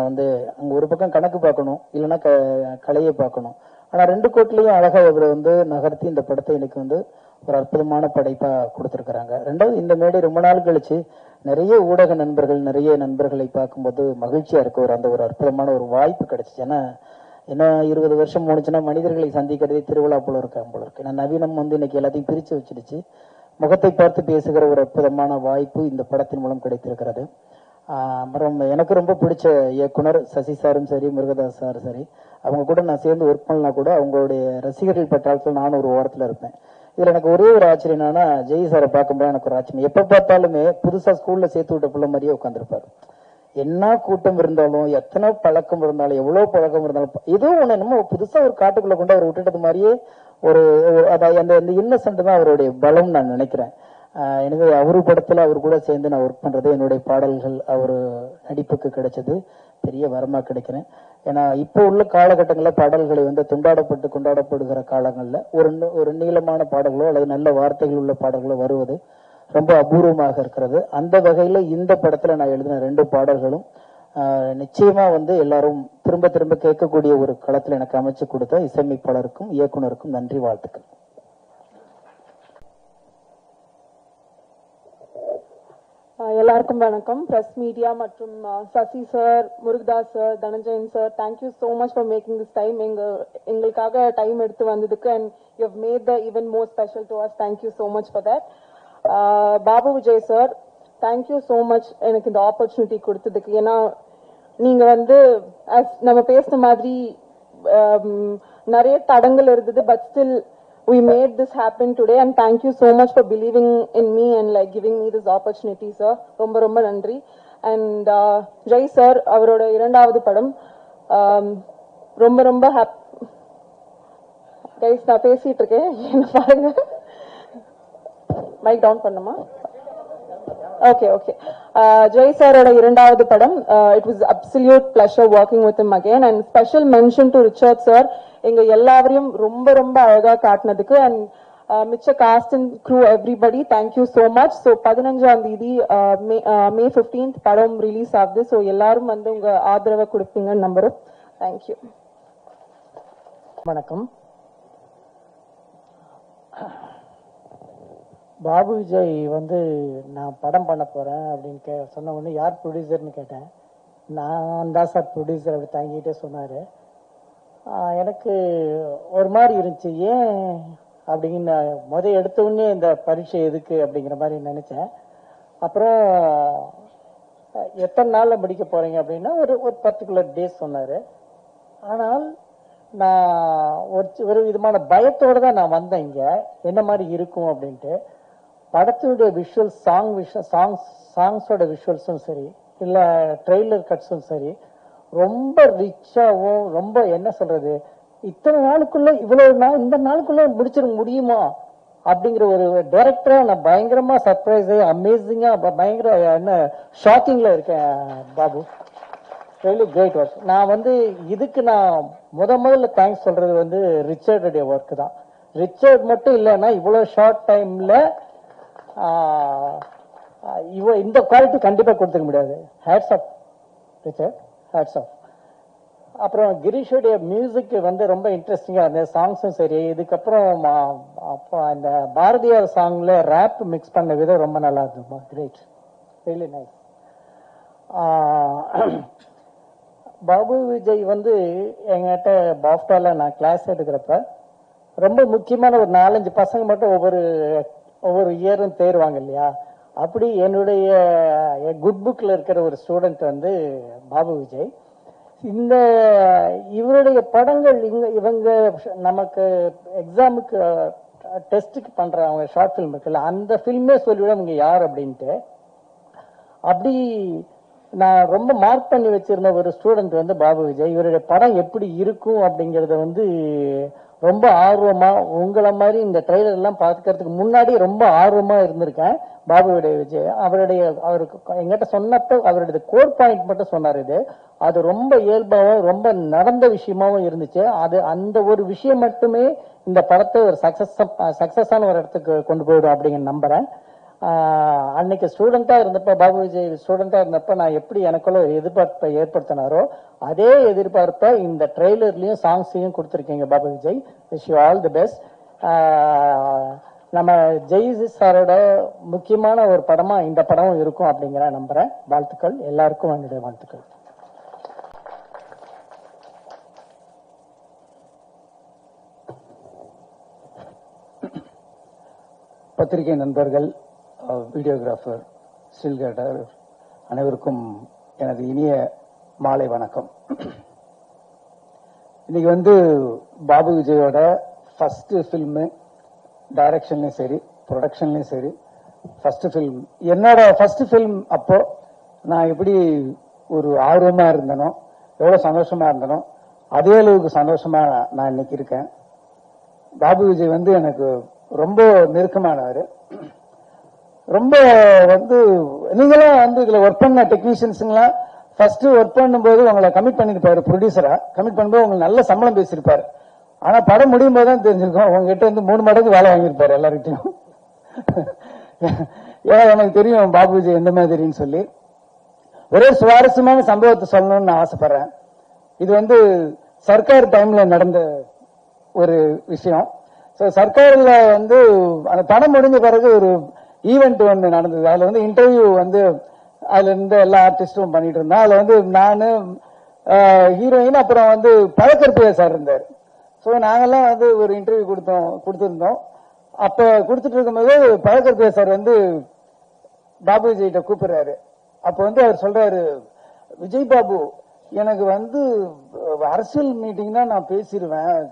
அங்க ஒரு பக்கம் கணக்கு பார்க்கணும், இல்லைன்னா கலையை பார்க்கணும். ஆனா 2 கோட்லயும் அழகா இவர் நகர்த்தி இந்த படத்தை எனக்கு ஒரு அற்புதமான படைப்பா கொடுத்திருக்கிறாங்க. 2வது, இந்த மேடை ரொம்ப நாள் கழிச்சு நிறைய ஊடக நண்பர்கள், நிறைய நண்பர்களை பார்க்கும்போது மகிழ்ச்சியா இருக்கு. அந்த ஒரு அற்புதமான ஒரு வாய்ப்பு கிடைச்சிச்சு. ஏன்னா என்ன 20 வருஷம் போனுச்சுன்னா மனிதர்களை சந்திக்கிறதே திருவிழா போல இருக்காங்க போல இருக்கு. ஏன்னா நவீனம் இன்னைக்கு எல்லாத்தையும் பிரிச்சு வச்சிடுச்சு. முகத்தை பார்த்து பேசுகிற ஒரு அற்புதமான வாய்ப்பு இந்த படத்தின் மூலம் கிடைத்திருக்கிறது. அப்புறம் எனக்கு ரொம்ப பிடிச்ச இயக்குனர் சசி சாரும் சரி, முருகதாஸ் சாரும் சரி, அவங்க கூட நான் சேர்ந்து ஒர்க் பண்ணா கூட அவங்களுடைய ரசிகர்கள் பட்டாளத்தில் நானும் ஒரு ஓரத்துல இருப்பேன். இதுல எனக்கு ஒரே ஒரு ஆச்சரியம் என்னன்னா, ஜெய் சாரை பார்க்கும்போது எனக்கு ஒரு ஆச்சரியம், எப்ப பார்த்தாலுமே புதுசா ஸ்கூல்ல சேர்த்து விட்ட பிள்ளை மாதிரியே உட்காந்துருப்பாரு. என்ன கூட்டம் இருந்தாலும், எத்தனை பழக்கம் இருந்தாலும், எவ்வளவு பழக்கம் இருந்தாலும், ஏதோ ஒண்ணு என்னமோ புதுசா ஒரு காட்டுக்குள்ள கொண்டு அவர் விட்டுட்டது மாதிரியே ஒரு அந்த இன்னசென்ட் தான் அவருடைய பலம் நான் நினைக்கிறேன். எனவே அவரு படத்துல அவர் கூட சேர்ந்து நான் ஒர்க் பண்றது, என்னுடைய பாடல்கள் அவரு நடிப்புக்கு கிடைச்சது பெரிய வரமா கிடைக்கிறேன். ஏன்னா இப்போ உள்ள காலகட்டங்கள்ல பாடல்களை துண்டாடப்பட்டு கொண்டாடப்படுகிற காலங்கள்ல ஒரு நீளமான பாடல்களோ அல்லது நல்ல வார்த்தைகள் உள்ள பாடல்களோ வருவது ரொம்ப அபூர்வமாக இருக்கிறது. அந்த வகையில இந்த படத்துல நான் எழுதின 2 பாடல்களும் நிச்சயமா எல்லாரும் திரும்ப திரும்ப கேட்கக்கூடிய ஒரு களத்துல எனக்கு அமைச்சு கொடுத்த இசையமைப்பாளருக்கும் இயக்குனருக்கும் நன்றி, வாழ்த்துக்கள். எல்லாருக்கும் வணக்கம். பிரஸ் மீடியா மற்றும் Sasi sir, Murugadoss sir, Dhananjayan sir, thank you so much for making this time. எங்களுக்காக டைம் எடுத்து வந்ததுக்கு and you have made the even more special to us. Thank you so much for that. Babu Vijay sir, thank you so much எனக்கு இந்த opportunity கொடுத்ததுக்கு. ஏன்னா நீங்க வந்து நம்ம பேசின மாதிரி நிறைய தடங்கள் இருந்தது, but still we made this happen today and thank you so much for believing in me and like giving me this opportunity, sir. ரொம்ப ரொம்ப நன்றி. And ஜெய் சார், அவரோட இரண்டாவது படம் ரொம்ப ரொம்ப கைஸ், நான் பேசிட்டு இருக்கேன், என்ன பாருங்க. மைக் டவுன் பண்ணுமா? Okay okay. ஜெய் சாரோட இரண்டாவது படம், it was absolute pleasure working with him again and special mention to Richard sir. எங்க எல்லாரையும் ரொம்ப ரொம்ப அழகா காட்டினதுக்கு அண்ட் மிச்ச cast and crew everybody, thank you so much. So 15ஆம் தேதி மே 15th படம் ரிலீஸ் ஆகுது. ஸோ எல்லாரும் வந்து உங்க ஆதரவை கொடுப்பீங்கன்னு நம்புறோம். தேங்க்யூ. வணக்கம். பாபு விஜய் வந்து நான் படம் பண்ண போறேன் அப்படின்னு சொன்ன உடனே யார் ப்ரொடியூசர்னு கேட்டேன். நான் தான் சார் ப்ரொடியூசர் அப்படி தாங்கிட்டே சொன்னாரு. எனக்கு ஒரு மாதிரி இருந்துச்சு, ஏன் அப்படின்னு எடுத்த உடனே இந்த பரீட்சை எதுக்கு அப்படிங்கிற மாதிரி நினைச்சேன். அப்புறம் எத்தனை நாள்ல முடிக்க போறீங்க அப்படின்னா ஒரு பர்டிகுலர் டேஸ் சொன்னாரு. ஆனால் நான் ஒரு விதமான பயத்தோட தான் நான் வந்தேன் இங்க, என்ன மாதிரி இருக்கும் அப்படின்ட்டு. படத்துடைய விஷுவல்ஸ், சாங்ஸோட விஷுவல்ஸும் சரி, இல்ல ட்ரெய்லர் கட்ஸும் சரி, ரொம்ப ரிச்சாவும், ரொம்ப என்ன சொல்றது, இத்தனை நாளுக்குள்ள இந்த நாளுக்குள்ள முடிச்சிட முடியுமா அப்படிங்கிற ஒரு டைரக்டரா நான் பயங்கரமா சர்ப்ரைஸ், அமேசிங்கா, பயங்கர என்ன ஷாக்கிங்ல இருக்கேன் பாபு. Really great work. நான் வந்து இதுக்கு நான் முதல்ல தேங்க்ஸ் சொல்றது வந்து ரிச்சர்டுடைய ஒர்க் தான். ரிச்சர்ட் மட்டும் இல்லைன்னா இவ்வளவு ஷார்ட் டைம்ல இந்த குவாலிட்டி கண்டிப்பா கொடுத்துக்க முடியாது. Hats off Richard, hats off. அப்புறம் கிரீஷோடைய மியூசிக் வந்து ரொம்ப இன்ட்ரெஸ்டிங்கா இருந்தது, சாங்ஸும் சரி. இதுக்கப்புறம் அந்த பாரதியார் சாங்ல ரேப் மிக்ஸ் பண்ண விதம் ரொம்ப நல்லா இருந்தது. Great, really nice. Babu Vijay வந்து எங்கிட்ட பாஃப்டால நான் கிளாஸ் எடுக்கிறப்ப ரொம்ப முக்கியமான ஒரு 4-5 பசங்க மட்டும் ஒவ்வொரு இயரும் தேர்வாங்க இல்லையா, அப்படி என்னுடைய குட் புக்ல இருக்கிற ஒரு ஸ்டூடெண்ட் வந்து பாபு விஜய். இவருடைய படங்கள் இவங்க நமக்கு எக்ஸாமுக்கு டெஸ்ட்டுக்கு பண்ற அவங்க ஷார்ட் பிலிம் இருக்குல்ல, அந்த பிலிமே சொல்லிவிட இவங்க யார் அப்படின்ட்டு. அப்படி நான் ரொம்ப மார்க் பண்ணி வச்சிருந்த ஒரு ஸ்டூடெண்ட் வந்து பாபு விஜய். இவருடைய படம் எப்படி இருக்கும் அப்படிங்கறத வந்து ரொம்ப ஆர்வமா, உங்களை மாதிரி இந்த ட்ரெய்லர் எல்லாம் பார்க்கறதுக்கு முன்னாடி ரொம்ப ஆர்வமா இருந்திருக்கேன். பாபு விஜய் அவருக்கு எங்கிட்ட சொன்னப்ப அவருடைய கோர் பாயிண்ட் மட்டும் சொன்னாரு. அது ரொம்ப இயல்பாவும் ரொம்ப நடந்த விஷயமாவும் இருந்துச்சு. அந்த ஒரு விஷயம் மட்டுமே இந்த படத்தை ஒரு சக்சஸான ஒரு இடத்துக்கு கொண்டு போயிடும் அப்படிங்கிற நம்புறேன். அன்னைக்கு ஸ்டூடெண்டா இருந்தப்ப, பாபு விஜய் ஸ்டூடெண்டா இருந்தப்ப நான் எப்படி எனக்குள்ள ஒரு எதிர்பார்ப்பை ஏற்படுத்தினாரோ அதே எதிர்பார்ப்பை இந்த ட்ரெய்லர்லயும் சாங்ஸையும் கொடுத்துருக்கீங்க Babu Vijay. Wish you all the best. நம்ம ஜெய் சாரோட முக்கியமான ஒரு படமா இந்த படமும் இருக்கும் அப்படிங்கிற நம்புறேன். வாழ்த்துக்கள், எல்லாருக்கும் என்னுடைய வாழ்த்துக்கள். பத்திரிகை நண்பர்கள், வீடியோகிராஃபர், ஸ்டில் கேட்டர் அனைவருக்கும் எனது இனிய மாலை வணக்கம். இன்னைக்கு வந்து பாபு விஜயோட ஃபர்ஸ்ட் ஃபில்மு, டைரக்ஷன்லயும் சரி ப்ரொடக்ஷன்லயும் சரி ஃபர்ஸ்ட் ஃபில்ம். என்னோட ஃபர்ஸ்ட் ஃபில்ம் அப்போ நான் எப்படி ஒரு ஆர்வமா இருந்தனோ, எவ்வளவு சந்தோஷமா இருந்தனோ அதே அளவுக்கு சந்தோஷமா நான் இன்னைக்கு இருக்கேன். பாபு விஜய் வந்து எனக்கு ரொம்ப நெருக்கமானவர். ரொம்ப வந்து நீங்களாம் வந்து இதுல ஒர்க் பண்ண டெக்னீஷியன்ஸுங்களாம் ஃபர்ஸ்ட் ஒர்க் பண்ணும்போது உங்களை கமிட் பண்ணிருப்பாரு, ப்ரொடியூசரா கமிட் பண்ணும்போது உங்களுக்கு நல்ல சம்பளம் பேசியிருப்பாரு. ஆனா படம் முடியும் போது தான் தெரிஞ்சிருக்கும் உங்ககிட்ட வந்து 3 மடங்கு வேலை வாங்கியிருப்பாரு எல்லார்கிட்டையும். ஏன்னா எனக்கு தெரியும் பாபு விஜய் எந்த மாதிரின்னு சொல்லி. ஒரே சுவாரஸ்யமான சம்பவத்தை சொல்லணும்னு நான் ஆசைப்படுறேன். இது வந்து சர்க்கார் டைம்ல நடந்த ஒரு விஷயம். சர்க்கார்ல வந்து அந்த படம் முடிஞ்ச பிறகு ஒரு ஈவெண்ட் ஒன்று நடந்தது. அதுல வந்து இன்டர்வியூ வந்து அதுல இருந்த எல்லா ஆர்டிஸ்டும் பண்ணிட்டு இருந்தோம். அதுல வந்து நானு ஹீரோயின் அப்புறம் வந்து பழக்கற்பியா சார் இருந்தார். ஸோ நாங்கெல்லாம் வந்து ஒரு இன்டர்வியூ கொடுத்திருந்தோம். அப்ப கொடுத்துட்டு இருக்கும்போது பழக்கற்பியா சார் வந்து பாபு விஜய்கிட்ட கூப்பிடுறாரு. அப்ப வந்து அவர் சொல்றாரு, விஜய் பாபு எனக்கு வந்து அரசியல் மீட்டிங்னா நான் பேசிடுவேன்,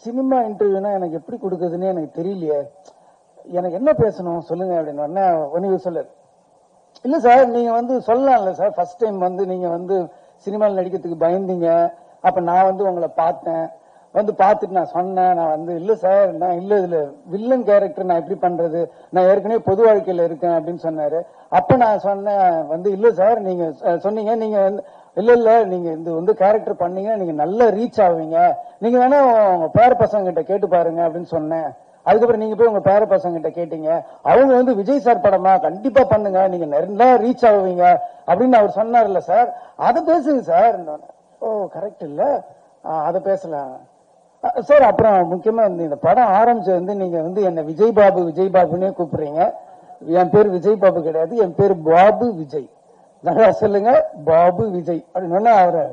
சினிமா இன்டர்வியூனா எனக்கு எப்படி கொடுக்குதுன்னு எனக்கு தெரியலையே, எனக்கு என்ன பேசணும் சொல்லுங்க அப்படின்னு ஒன்னு சொல்லுது. இல்ல சார் நீங்க வந்து சொல்லலாம்ல சார், ஃபர்ஸ்ட் டைம் வந்து நீங்க வந்து சினிமாவில் நடிக்கிறதுக்கு பயந்தீங்க, அப்ப நான் வந்து உங்களை பார்த்தேன், வந்து பார்த்துட்டு நான் சொன்னேன், நான் வந்து இல்ல சார் நான் இல்ல இதுல வில்லன் கேரக்டர் நான் எப்படி பண்றது, நான் ஏற்கனவே பொது வாழ்க்கையில இருக்கேன் அப்படின்னு சொன்னாரு. அப்ப நான் சொன்னேன் வந்து இல்ல சார் நீங்க சொன்னீங்க நீங்க வந்து இல்ல நீங்க இந்த வந்து கேரக்டர் பண்ணீங்கன்னா நீங்க நல்லா ரீச் ஆவீங்க, நீங்க வேணா உங்க பேர பசங்க கிட்ட கேட்டு பாருங்க அப்படின்னு சொன்னேன். அதுக்கப்புறம் நீங்க போய் உங்க பேர பசங்க கிட்ட கேட்டீங்க, அவங்க வந்து விஜய் சார் படமா கண்டிப்பா பண்ணுங்க நீங்க நல்லா ரீச் ஆவீங்க அப்படின்னு அவர் சொன்னார்ல சார், அதை பேசுங்க சார். ஓ கரெக்ட் இல்ல, அதை பேசலாம் சார். அப்புறம் முக்கியமா இந்த படம் ஆரம்பிச்சது வந்து நீங்க வந்து என்ன விஜய் பாபுன்னே கூப்பிடுறீங்க. என் பேர் விஜய் பாபு கிடையாது, என் பேர் பாபு விஜய். நல்லா சொல்லுங்க பாபு விஜய் அப்படின்னு அவரை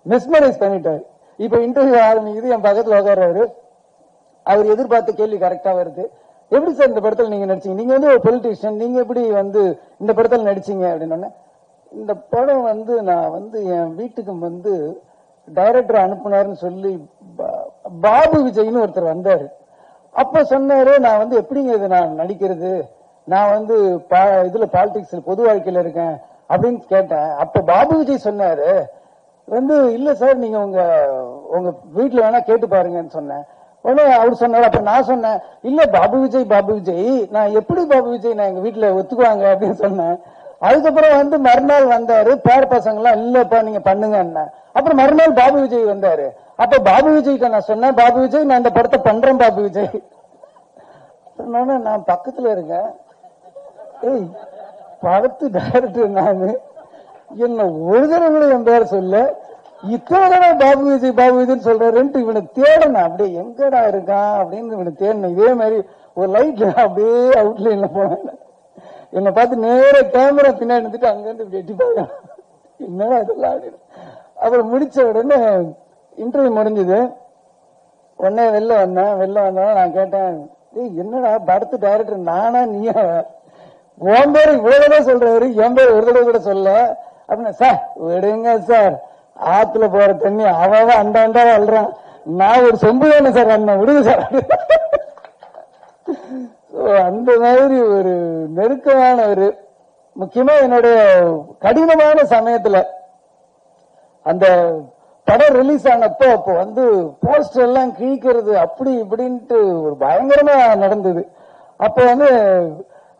மிஸ்மரைஸ் பண்ணிட்டாரு. இப்ப இன்டர்வியூ ஆரம்பிக்குது, என் பக்கத்துல உட்கார்றாரு, அவர் எதிர்பார்த்த கேள்வி கரெக்டா வருது. எப்படி சார் இந்த படத்துல நீங்க நடிச்சீங்க, நீங்க வந்து ஒரு பொலிட்டீஷியன், நீங்க எப்படி வந்து இந்த படத்துல நடிச்சீங்க அப்படின்னு. இந்த படம் வந்து நான் வந்து என் வீட்டுக்கு வந்து டைரக்டர் அனுப்புனாருன்னு சொல்லி பாபு விஜய்னு ஒருத்தர் வந்தாரு. அப்ப சொன்னாரு, நான் வந்து எப்படிங்க இது நான் நடிக்கிறது, நான் வந்து இதுல பாலிடிக்ஸ்ல பொது வாழ்க்கையில இருக்கேன் அப்படின்னு கேட்டேன். அப்ப பாபு விஜய் சொன்னாரு வந்து இல்ல சார் நீங்க உங்க வீட்டுல வேணா கேட்டு பாருங்கன்னு சொன்னேன். உடனே அவர் சொன்னாரு. அப்ப நான் சொன்னேன் இல்ல பாபு விஜய் நான் எப்படி பாபு விஜய் நான் எங்க வீட்டுல ஒத்துக்குவாங்க அப்படின்னு சொன்னேன். அதுக்கப்புறம் வந்து மறுநாள் வந்தாரு, பேர பசங்க எல்லாம் இல்லப்பா நீங்க பண்ணுங்க. அப்புறம் மறுநாள் பாபு விஜய் வந்தாரு. அப்ப பாபு விஜய்கிட்ட நான் சொன்னேன், பாபு விஜய் நான் இந்த படத்தை பண்றேன் பாபு விஜய். நான் பக்கத்துல இருக்கேன், ஏய் படத்து டைரக்டர் நானு, என்ன ஒரு தடவை என் பேர சொல்ல, இத்தனை பாபு விஜய்ன்னு சொல்றேன்ட்டு இவனை தேடணும், அப்படியே எங்கடா இருக்கான் அப்படின்னு இவனை தேடணும். இதே மாதிரி ஒரு லைட்ல அப்படியே அவுட்லைன்ல போனேன், என்னை பார்த்து நேர கேமரா பின்னாடி இருந்துட்டு அங்க இருந்து இப்படி எட்டி போய் என்னடா இதெல்லாம். அப்புறம் முடிச்ச உடனே இன்டர்வியூ முடிஞ்சது. உடனே வெளில வந்தோம். நான் கேட்டேன், என்னடா படத்து டைரக்டர் நானா நீயா, உன் பேரு இவ்வளவுதான் சொல்றாரு, என் பேர் ஒரு தடவை கூட சொல்ல அப்படின்னா. சார் விடுங்க சார், ஆத்துல போற தண்ணி அவன் அண்டா அல்றான், நான் ஒரு சொம்பு தானே சார் அண்ணன், விடுங்க சார். அந்த மாதிரி ஒரு நெருக்கமான ஒரு முக்கியமா என்னுடைய கடினமான சமயத்துல அந்த படம் ரிலீஸ் ஆனப்போ அப்போ வந்து போஸ்டர் எல்லாம் கிழிக்கிறது அப்படி இப்படின்ட்டு ஒரு பயங்கரமா நடந்தது. அப்ப வந்து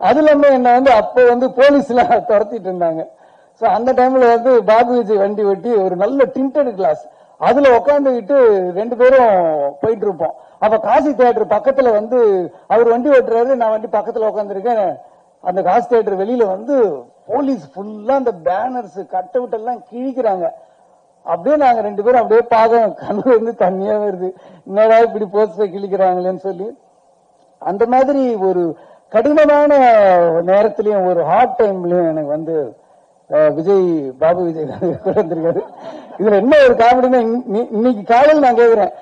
அது இல்லாம என்ன வந்து அப்போ வந்து போலீஸ் எல்லாம் துரத்திட்டு இருந்தாங்க. சோ அந்த டைம்ல வந்து பாபு விஜய் வண்டி ஓட்டி ஒரு நல்ல டிண்டட் கிளாஸ் அதுல உட்காந்துக்கிட்டு 2 பேரும் போயிட்டு இருப்போம். அப்ப காசி தியேட்டர் பக்கத்துல வந்து அவர் வண்டி ஓட்டுறாரு, நான் வண்டி பக்கத்துல உட்காந்துருக்கேன். அந்த காசி தியேட்டர் வெளியில வந்து போலீஸ் ஃபுல்லா அந்த பேனர்ஸ் கட் அவுட் எல்லாம் கிழிக்கிறாங்க. அப்படியே நாங்க 2 பேரும் அப்படியே பார்க்க கண்ணு வந்து தண்ணியா வருது, என்னடா இப்படி போஸ்டர் கிழிக்கிறாங்களேன்னு சொல்லி. அந்த மாதிரி ஒரு கடினமான நேரத்திலயும் ஒரு ஹார்ட் டைம்லயும் எனக்கு வந்து பாபு விஜய் கூட வந்திருக்காரு. இதுல என்ன ஒரு காமெடினா, இன்னைக்கு காலையில் நான் கேக்குறேன்,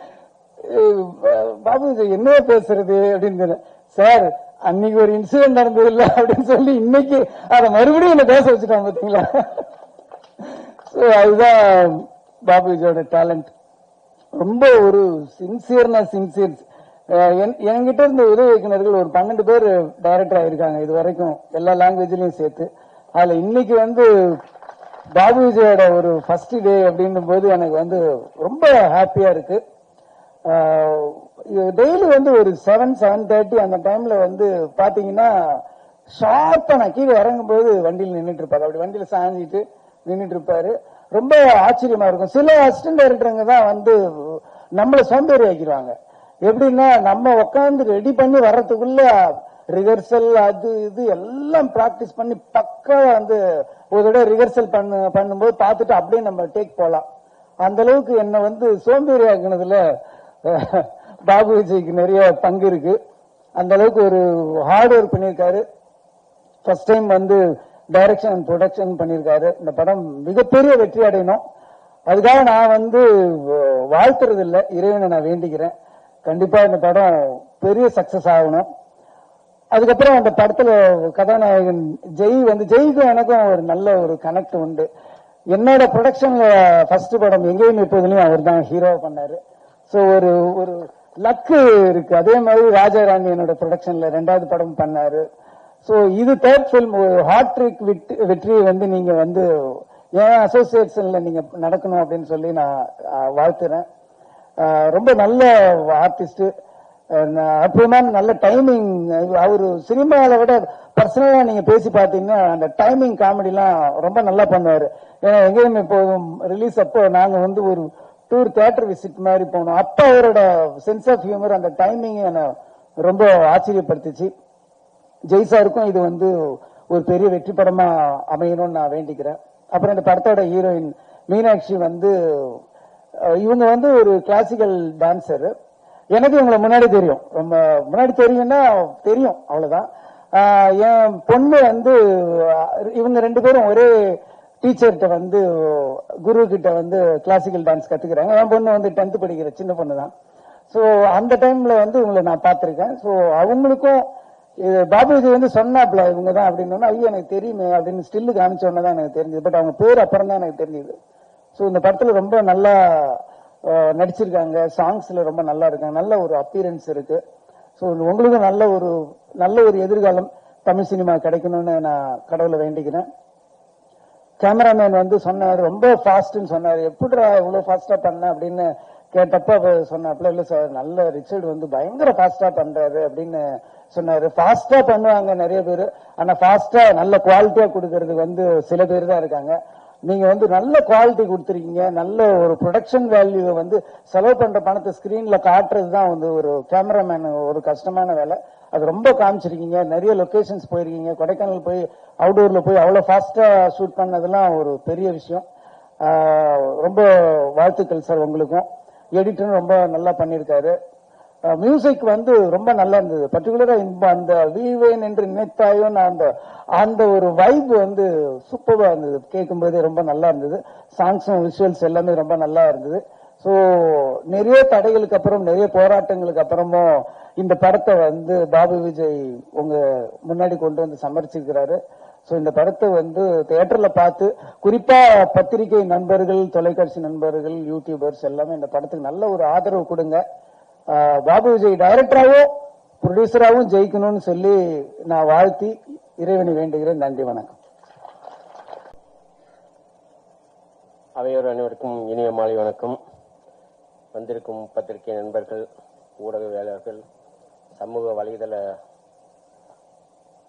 பாபு விஜய் என்ன பேசுறது அப்படின்னு. சார் அன்னைக்கு ஒரு இன்சிடென்ட் நடந்தது இல்ல அப்படின்னு சொல்லி இன்னைக்கு அதை மறுபடியும் என்ன பேச வச்சுட்டான் பாத்தீங்களா. அதுதான் பாபு விஜயோட டேலண்ட். ரொம்ப ஒரு சின்சியர். என்கிட்ட இருந்த உதவி இயக்குநர்கள் ஒரு 12 பேர் டைரக்டர் ஆயிருக்காங்க இது வரைக்கும், எல்லா லாங்குவேஜ்லயும் சேர்த்து. அதுல இன்னைக்கு வந்து பாபு விஜயோட ஒரு ஃபர்ஸ்ட் டே அப்படின்னும் போது எனக்கு வந்து ரொம்ப ஹாப்பியா இருக்கு. டெய்லி வந்து ஒரு 7:30 அந்த டைம்ல வந்து பாத்தீங்கன்னா ஷார்ப்பா நான் கீழே இறங்கும் போது வண்டியில் நின்றுட்டு இருப்பாரு, அப்படி வண்டியில சாஞ்சிட்டு நின்றுட்டு இருப்பாரு. ரொம்ப ஆச்சரியமா இருக்கும். சில அசிஸ்டன்ட் டைரக்டருங்க தான் வந்து நம்மள சோம்பேறி ஆக்கிடுவாங்க. எப்படின்னா நம்ம உட்காந்து ரெடி பண்ணி வர்றதுக்குள்ள ரிஹர்சல் அது இது எல்லாம் பிராக்டிஸ் பண்ணி பக்கா வந்து ஒரு தடவை ரிஹர்சல் பண்ணும்போது பார்த்துட்டு அப்படியே நம்ம டேக் போலாம். அந்த அளவுக்கு என்ன வந்து சோம்பேறி ஆக்குனதுல பாபு விஜய்க்கு நிறைய பங்கு இருக்கு. அந்த அளவுக்கு ஒரு ஹார்ட் ஒர்க் பண்ணியிருக்காரு. ஃபர்ஸ்ட் டைம் வந்து டைரக்ஷன் அண்ட் ப்ரொடக்ஷன் பண்ணியிருக்காரு. இந்த படம் மிகப்பெரிய வெற்றி அடையணும். அதுக்காக நான் வந்து வாழ்த்துறது இல்லை, இறைவனை நான் வேண்டிக்கிறேன். கண்டிப்பா இந்த படம் பெரிய சக்சஸ் ஆகணும். அதுக்கப்புறம் அந்த படத்துல கதாநாயகன் ஜெய்க்கும் எனக்கும் ஒரு நல்ல ஒரு கனெக்ட் உண்டு. என்னோட ப்ரொடக்ஷன்ல ஃபர்ஸ்ட் படம் எங்கேயும் எப்போதுலயும் அவர் தான் ஹீரோ பண்ணாரு. ஸோ ஒரு ஒரு லக்கு இருக்கு. அதே மாதிரி ராஜாராணி என்னோட ப்ரொடக்ஷன்ல 2வது படம் பண்ணாரு. ஸோ இது 3rd ஃபிலிம் ஹாட்ரிக் வெற்றியை வந்து நீங்க வந்து ஏன் அசோசியேஷன்ல நீங்க நடக்கணும் அப்படின்னு சொல்லி நான் வாழ்த்துறேன். ரொம்ப நல்ல ஆர்டிஸ்ட், அப்புறமா நல்ல டைமிங். அவரு சினிமாவை விட பர்சனலா நீங்க பேசி பார்த்தீங்கன்னா அந்த டைமிங் காமெடிலாம் ரொம்ப நல்லா பண்ணுவாரு. ஏன்னா எங்கேயுமே எப்போதும் ரிலீஸ் அப்போ நாங்க வந்து ஒரு டூர் தியேட்டர் விசிட் மாதிரி போனோம். அப்ப அவரோட சென்ஸ் ஆஃப் ஹியூமர், அந்த டைமிங் என்ன ரொம்ப ஆச்சரியப்படுத்துச்சு. ஜெய் சாருக்கும் இது வந்து ஒரு பெரிய வெற்றி படமா அமையணும்னு நான் வேண்டிக்கிறேன். அப்புறம் இந்த படத்தோட ஹீரோயின் மீனாட்சி வந்து இவங்க வந்து ஒரு கிளாசிக்கல் டான்சர். எனக்கு இவங்களை முன்னாடி தெரியும், ரொம்ப முன்னாடி தெரியும்னா தெரியும், அவ்வளவுதான். என் பொண்ணு வந்து இவங்க 2 பேரும் ஒரே டீச்சர்கிட்ட வந்து குரு கிட்ட வந்து கிளாசிக்கல் டான்ஸ் கத்துக்கிறாங்க. என் பொண்ணு வந்து 10th படிக்கிற சின்ன பொண்ணு தான். ஸோ அந்த டைம்ல வந்து இவங்களை நான் பார்த்திருக்கேன். ஸோ அவங்களுக்கும் பாபு விஜய் வந்து சொன்னாப்ல இவங்க தான் அப்படின்னு, ஐயோ எனக்கு தெரியுமே அப்படின்னு ஸ்டில்லு காமிச்ச உடனே தான் எனக்கு தெரிஞ்சது. பட் அவங்க பேர் அப்புறம் தான் எனக்கு தெரிஞ்சது. ஸோ இந்த படத்துல ரொம்ப நல்லா நடிச்சிருக்காங்க, சாங்ஸ்ல ரொம்ப நல்லா இருக்காங்க, நல்ல ஒரு அப்பியரன்ஸ் இருக்கு. ஸோ உங்களுக்கும் நல்ல ஒரு எதிர்காலம் தமிழ் சினிமா கிடைக்கணும்னு நான் கடவுளை வேண்டிக்கிறேன். கேமராமேன் வந்து சொன்னாரு, ரொம்ப ஃபாஸ்ட்னு சொன்னாரு. எப்படிடா இவ்வளவு ஃபாஸ்டா பண்ண அப்படின்னு கேட்டப்ப சொன்னாப்ல, இல்ல சார் நல்ல ரிச்சர்ட் வந்து பயங்கர ஃபாஸ்டா பண்றாரு அப்படின்னு சொன்னாரு. ஃபாஸ்டா பண்ணுவாங்க நிறைய பேர், ஆனா ஃபாஸ்டா நல்ல குவாலிட்டியா கொடுக்கறது வந்து சில பேர் தான் இருக்காங்க. நீங்க வந்து நல்ல குவாலிட்டி கொடுத்துருக்கீங்க. நல்ல ஒரு ப்ரொடக்ஷன் வேல்யூ வந்து செலவு பண்ற பணத்தை ஸ்கிரீன்ல காட்டுறது தான் வந்து ஒரு கேமராமேன் ஒரு கஷ்டமான வேலை. அது ரொம்ப காமிச்சிருக்கீங்க. நிறைய லொகேஷன்ஸ் போயிருக்கீங்க, கொடைக்கானல் போய் அவுடோர்ல போய் அவ்வளவு ஃபாஸ்டா ஷூட் பண்ணதெல்லாம் ஒரு பெரிய விஷயம். ரொம்ப வாழ்த்துக்கள் சார் உங்களுக்கும். எடிட்டரும் ரொம்ப நல்லா பண்ணியிருக்காரு. மியூசிக் வந்து ரொம்ப நல்லா இருந்தது. பர்டிகுலரா அந்த வீவேன் என்று நினைத்தாயோ அந்த ஒரு வைப் வந்து சூப்பரா இருந்தது. கேட்கும் போதே ரொம்ப நல்லா இருந்தது. சாங்ஸும் விஷுவல்ஸ் எல்லாமே ரொம்ப நல்லா இருந்தது. ஸோ நிறைய தடைகளுக்கு அப்புறம், நிறைய போராட்டங்களுக்கு அப்புறமும் இந்த படத்தை வந்து பாபு விஜய் உங்க முன்னாடி கொண்டு வந்து சமர்ப்பிச்சிருக்கிறாரு. ஸோ இந்த படத்தை வந்து தியேட்டர்ல பார்த்து, குறிப்பா பத்திரிகை நண்பர்கள், தொலைக்காட்சி நண்பர்கள், யூடியூபர்ஸ் எல்லாமே இந்த படத்துக்கு நல்ல ஒரு ஆதரவு கொடுங்க. பாபு விஜய் டைரக்டராகவும் ப்ரொடியூசராகவும் ஜெயிக்கணும்னு சொல்லி நான் வாழ்த்தி இறைவனை வேண்டுகிறேன். நன்றி, வணக்கம். அவையோர் அனைவருக்கும் இனிய மாலை வணக்கம். வந்திருக்கும் பத்திரிகை நண்பர்கள், ஊடகவியலாளர்கள், சமூக வலைதள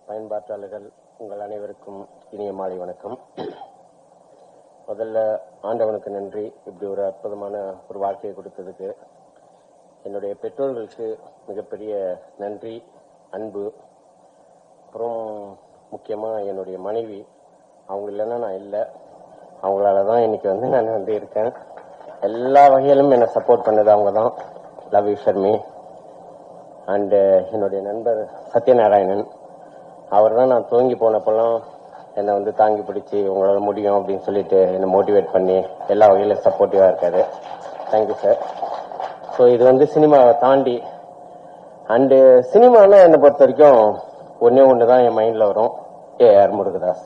பயன்பாட்டாளர்கள், உங்கள் அனைவருக்கும் இனிய மாலை வணக்கம். முதல்ல ஆண்டவனுக்கு நன்றி, இப்படி ஒரு அற்புதமான ஒரு வாழ்க்கையை கொடுத்ததுக்கு. என்னுடைய பெற்றோர்களுக்கு மிகப்பெரிய நன்றி, அன்பு. அப்புறம் முக்கியமாக என்னுடைய மனைவி, அவங்க இல்லைன்னா நான் இல்லை. அவங்களால தான் இன்னைக்கு வந்து நான் வந்து இருக்கேன். எல்லா வகையிலும் என்னை சப்போர்ட் பண்ணது அவங்க தான். Love you Sharmi. அண்டு என்னுடைய நண்பர் சத்யநாராயணன், அவர் தான் நான் தூங்கி போனப்பெல்லாம் என்னை வந்து தாங்கி பிடிச்சி உங்களால முடியும் அப்படின்னு சொல்லிட்டு என்னை மோட்டிவேட் பண்ணி எல்லா வகையிலும் சப்போர்ட்டிவாக இருக்காரு. Thank you sir. ஸோ இது வந்து சினிமாவை தாண்டி, அண்டு சினிமானா என்னை பொறுத்த வரைக்கும் ஒன்று தான் என் மைண்டில் வரும், ஏஆர் முருகதாஸ்.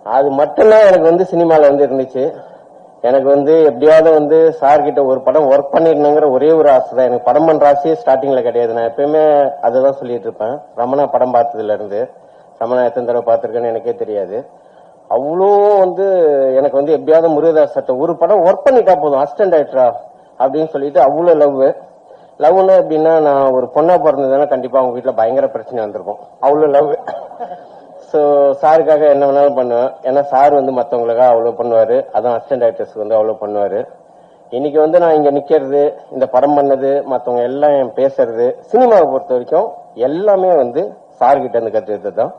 அது மட்டும்தான் எனக்கு வந்து சினிமாவில் வந்து இருந்துச்சு. எனக்கு வந்து எப்படியாவது வந்து சார்கிட்ட ஒரு படம் ஒர்க் பண்ணிடணுங்கிற ஒரே ஒரு ஆசை தான். எனக்கு படம் பண்ற ஆசையே ஸ்டார்டிங்ல கிடையாது. நான் எப்பயுமே அதை தான் சொல்லிட்டு இருப்பேன். ரமணா படம் பார்த்ததுல இருந்து, ரமணா எத்தனை தடவை பார்த்திருக்கேன்னு எனக்கே தெரியாது. அவ்வளோ வந்து எனக்கு வந்து எப்படியாவது முருகதாஸ் சட்ட ஒரு படம் ஒர்க் பண்ணிட்டா போதும், அசிஸ்டன்ட் டைரக்டரா அப்படின்னு சொல்லிட்டு அவ்வளோ லவ்னா எப்படின்னா, நான் ஒரு பொண்ணா பிறந்ததுன்னா கண்டிப்பா அவங்க வீட்டுல பயங்கர பிரச்சனை வந்திருக்கும். அவ்வளோ லவ். ஸோ சாருக்காக என்ன வேணாலும் பண்ணுவேன். ஏன்னா சார் வந்து மற்றவங்களுக்காக அவ்வளோ பண்ணுவாரு, அதான் அசிஸ்டன்ட் டைரக்டர்ஸ்க்கு வந்து அவ்வளோ பண்ணுவாரு. இன்னைக்கு வந்து நான் இங்க நிக்கிறது, இந்த படம் பண்ணது, மற்றவங்க எல்லாம் என் பேசுறது, சினிமாவை பொறுத்த வரைக்கும் எல்லாமே வந்து சார்கிட்ட இருந்து கத்துக்கிட்டது தான்.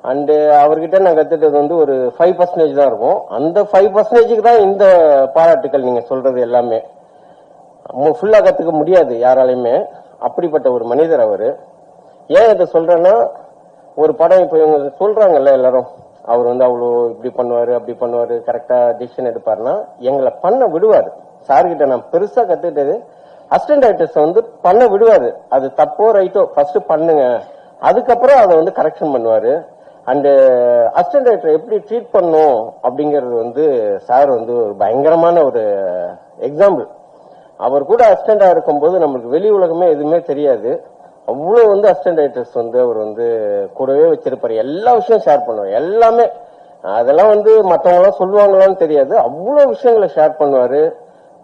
அண்டு அவர்கிட்ட நான் கத்துட்டது வந்து ஒரு 5% தான் இருக்கும். அந்த 5%க்கு தான் இந்த பாராட்டுக்கள் நீங்க சொல்றது எல்லாமே. ஃபுல்லா கத்துக்க முடியாது யாராலையுமே. அப்படிப்பட்ட ஒரு மனிதர் அவரு. ஏன் இதை சொல்றேன்னா, ஒரு படம் இப்போ இவங்க சொல்றாங்கல்ல எல்லாரும், அவர் வந்து அவ்வளோ இப்படி பண்ணுவாரு அப்படி பண்ணுவாரு, கரெக்டா டிசிஷன் எடுப்பாருன்னா எங்களை பண்ண விடுவாரு. சார்கிட்ட நான் பெருசா கத்துக்கிட்டது, அசிஸ்டன்ட் டைரக்டர்ஸ் வந்து பண்ண விடுவாரு. அது தப்போ ரைட்டோ ஃபர்ஸ்ட் பண்ணுங்க, அதுக்கப்புறம் அதை வந்து கரெக்ஷன் பண்ணுவாரு. அண்ட் அசிஸ்டன்ட் டைரக்டர் எப்படி ட்ரீட் பண்ணும் அப்படிங்கறது வந்து சார் வந்து ஒரு பயங்கரமான ஒரு எக்ஸாம்பிள். அவர் கூட அசிஸ்டண்டா இருக்கும்போது நம்மளுக்கு வெளி உலகமே எதுவுமே தெரியாது. அவ்வளவு வந்து அசிஸ்டன்ட் டைரக்டர்ஸ் வந்து அவர் வந்து கூடவே வச்சிருப்பாரு. எல்லா விஷயம் ஷேர் பண்ணுவார், எல்லாமே. அதெல்லாம் வந்து மற்றவங்க எல்லாம் சொல்லுவாங்களான்னு தெரியாது, அவ்வளவு விஷயங்களை ஷேர் பண்ணுவாரு.